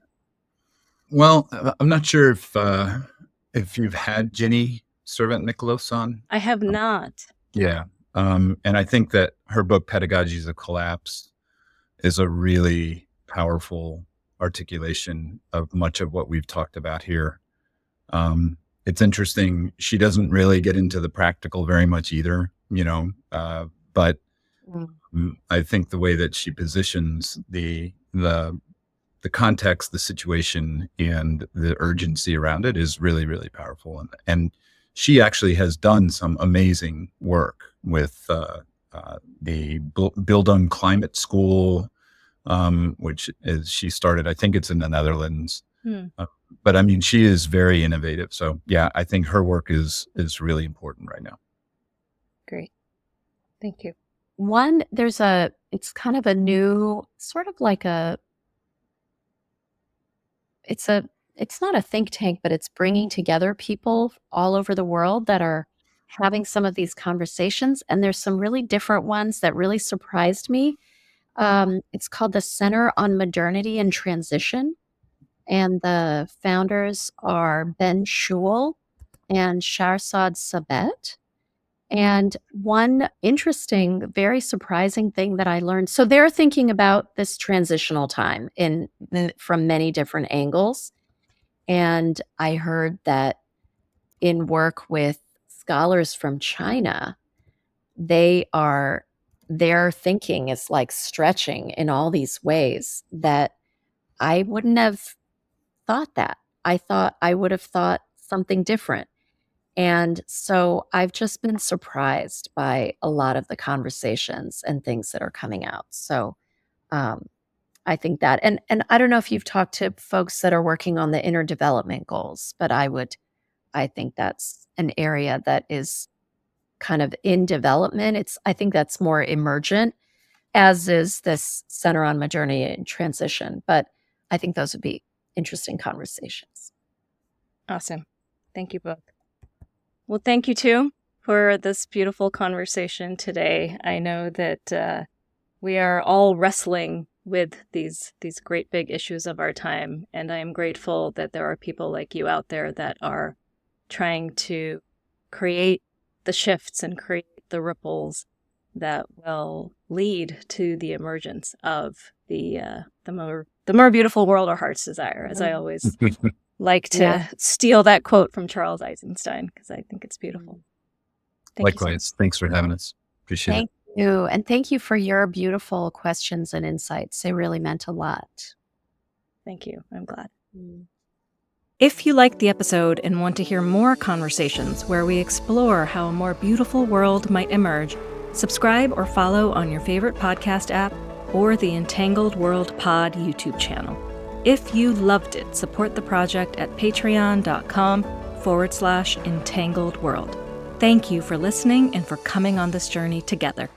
Well, I'm not sure if you've had Ginny Servant-Nicholas on. I have not. Yeah. And I think that her book, Pedagogies of Collapse, is a really powerful articulation of much of what we've talked about here. It's interesting. She doesn't really get into the practical very much either, but I think the way that she positions the context, the situation, and the urgency around it is really, really powerful. And she actually has done some amazing work with the Bildung Climate School, which she started, I think it's in the Netherlands. But I mean, she is very innovative. So yeah, I think her work is really important right now. Great. Thank you. It's kind of a new, sort of like it's not a think tank, but it's bringing together people all over the world that are having some of these conversations. And there's some really different ones that really surprised me. It's called the Center on Modernity and Transition. And the founders are Ben Shul and Shahrzad Sabet. And one interesting, very surprising thing that I learned. So they're thinking about this transitional time from many different angles. And I heard that in work with scholars from China, their thinking is like stretching in all these ways that I wouldn't have thought that. I would have thought something different. And so I've just been surprised by a lot of the conversations and things that are coming out. So I think that, and I don't know if you've talked to folks that are working on the inner development goals, but I think that's an area that is kind of in development. I think that's more emergent, as is this Center on Modernity and Transition. But I think those would be interesting conversations. Awesome. Thank you both. Well, thank you too for this beautiful conversation today. I know that we are all wrestling with these great big issues of our time, and I am grateful that there are people like you out there that are trying to create the shifts and create the ripples that will lead to the emergence of the more beautiful world our hearts desire, as I always like to steal that quote from Charles Eisenstein, because I think it's beautiful. Likewise. Thanks for having us. Appreciate it. Thank you. And thank you for your beautiful questions and insights. They really meant a lot. Thank you. I'm glad. Mm. If you liked the episode and want to hear more conversations where we explore how a more beautiful world might emerge, subscribe or follow on your favorite podcast app or the Entangled World Pod YouTube channel. If you loved it, support the project at patreon.com/Entangled World. Thank you for listening and for coming on this journey together.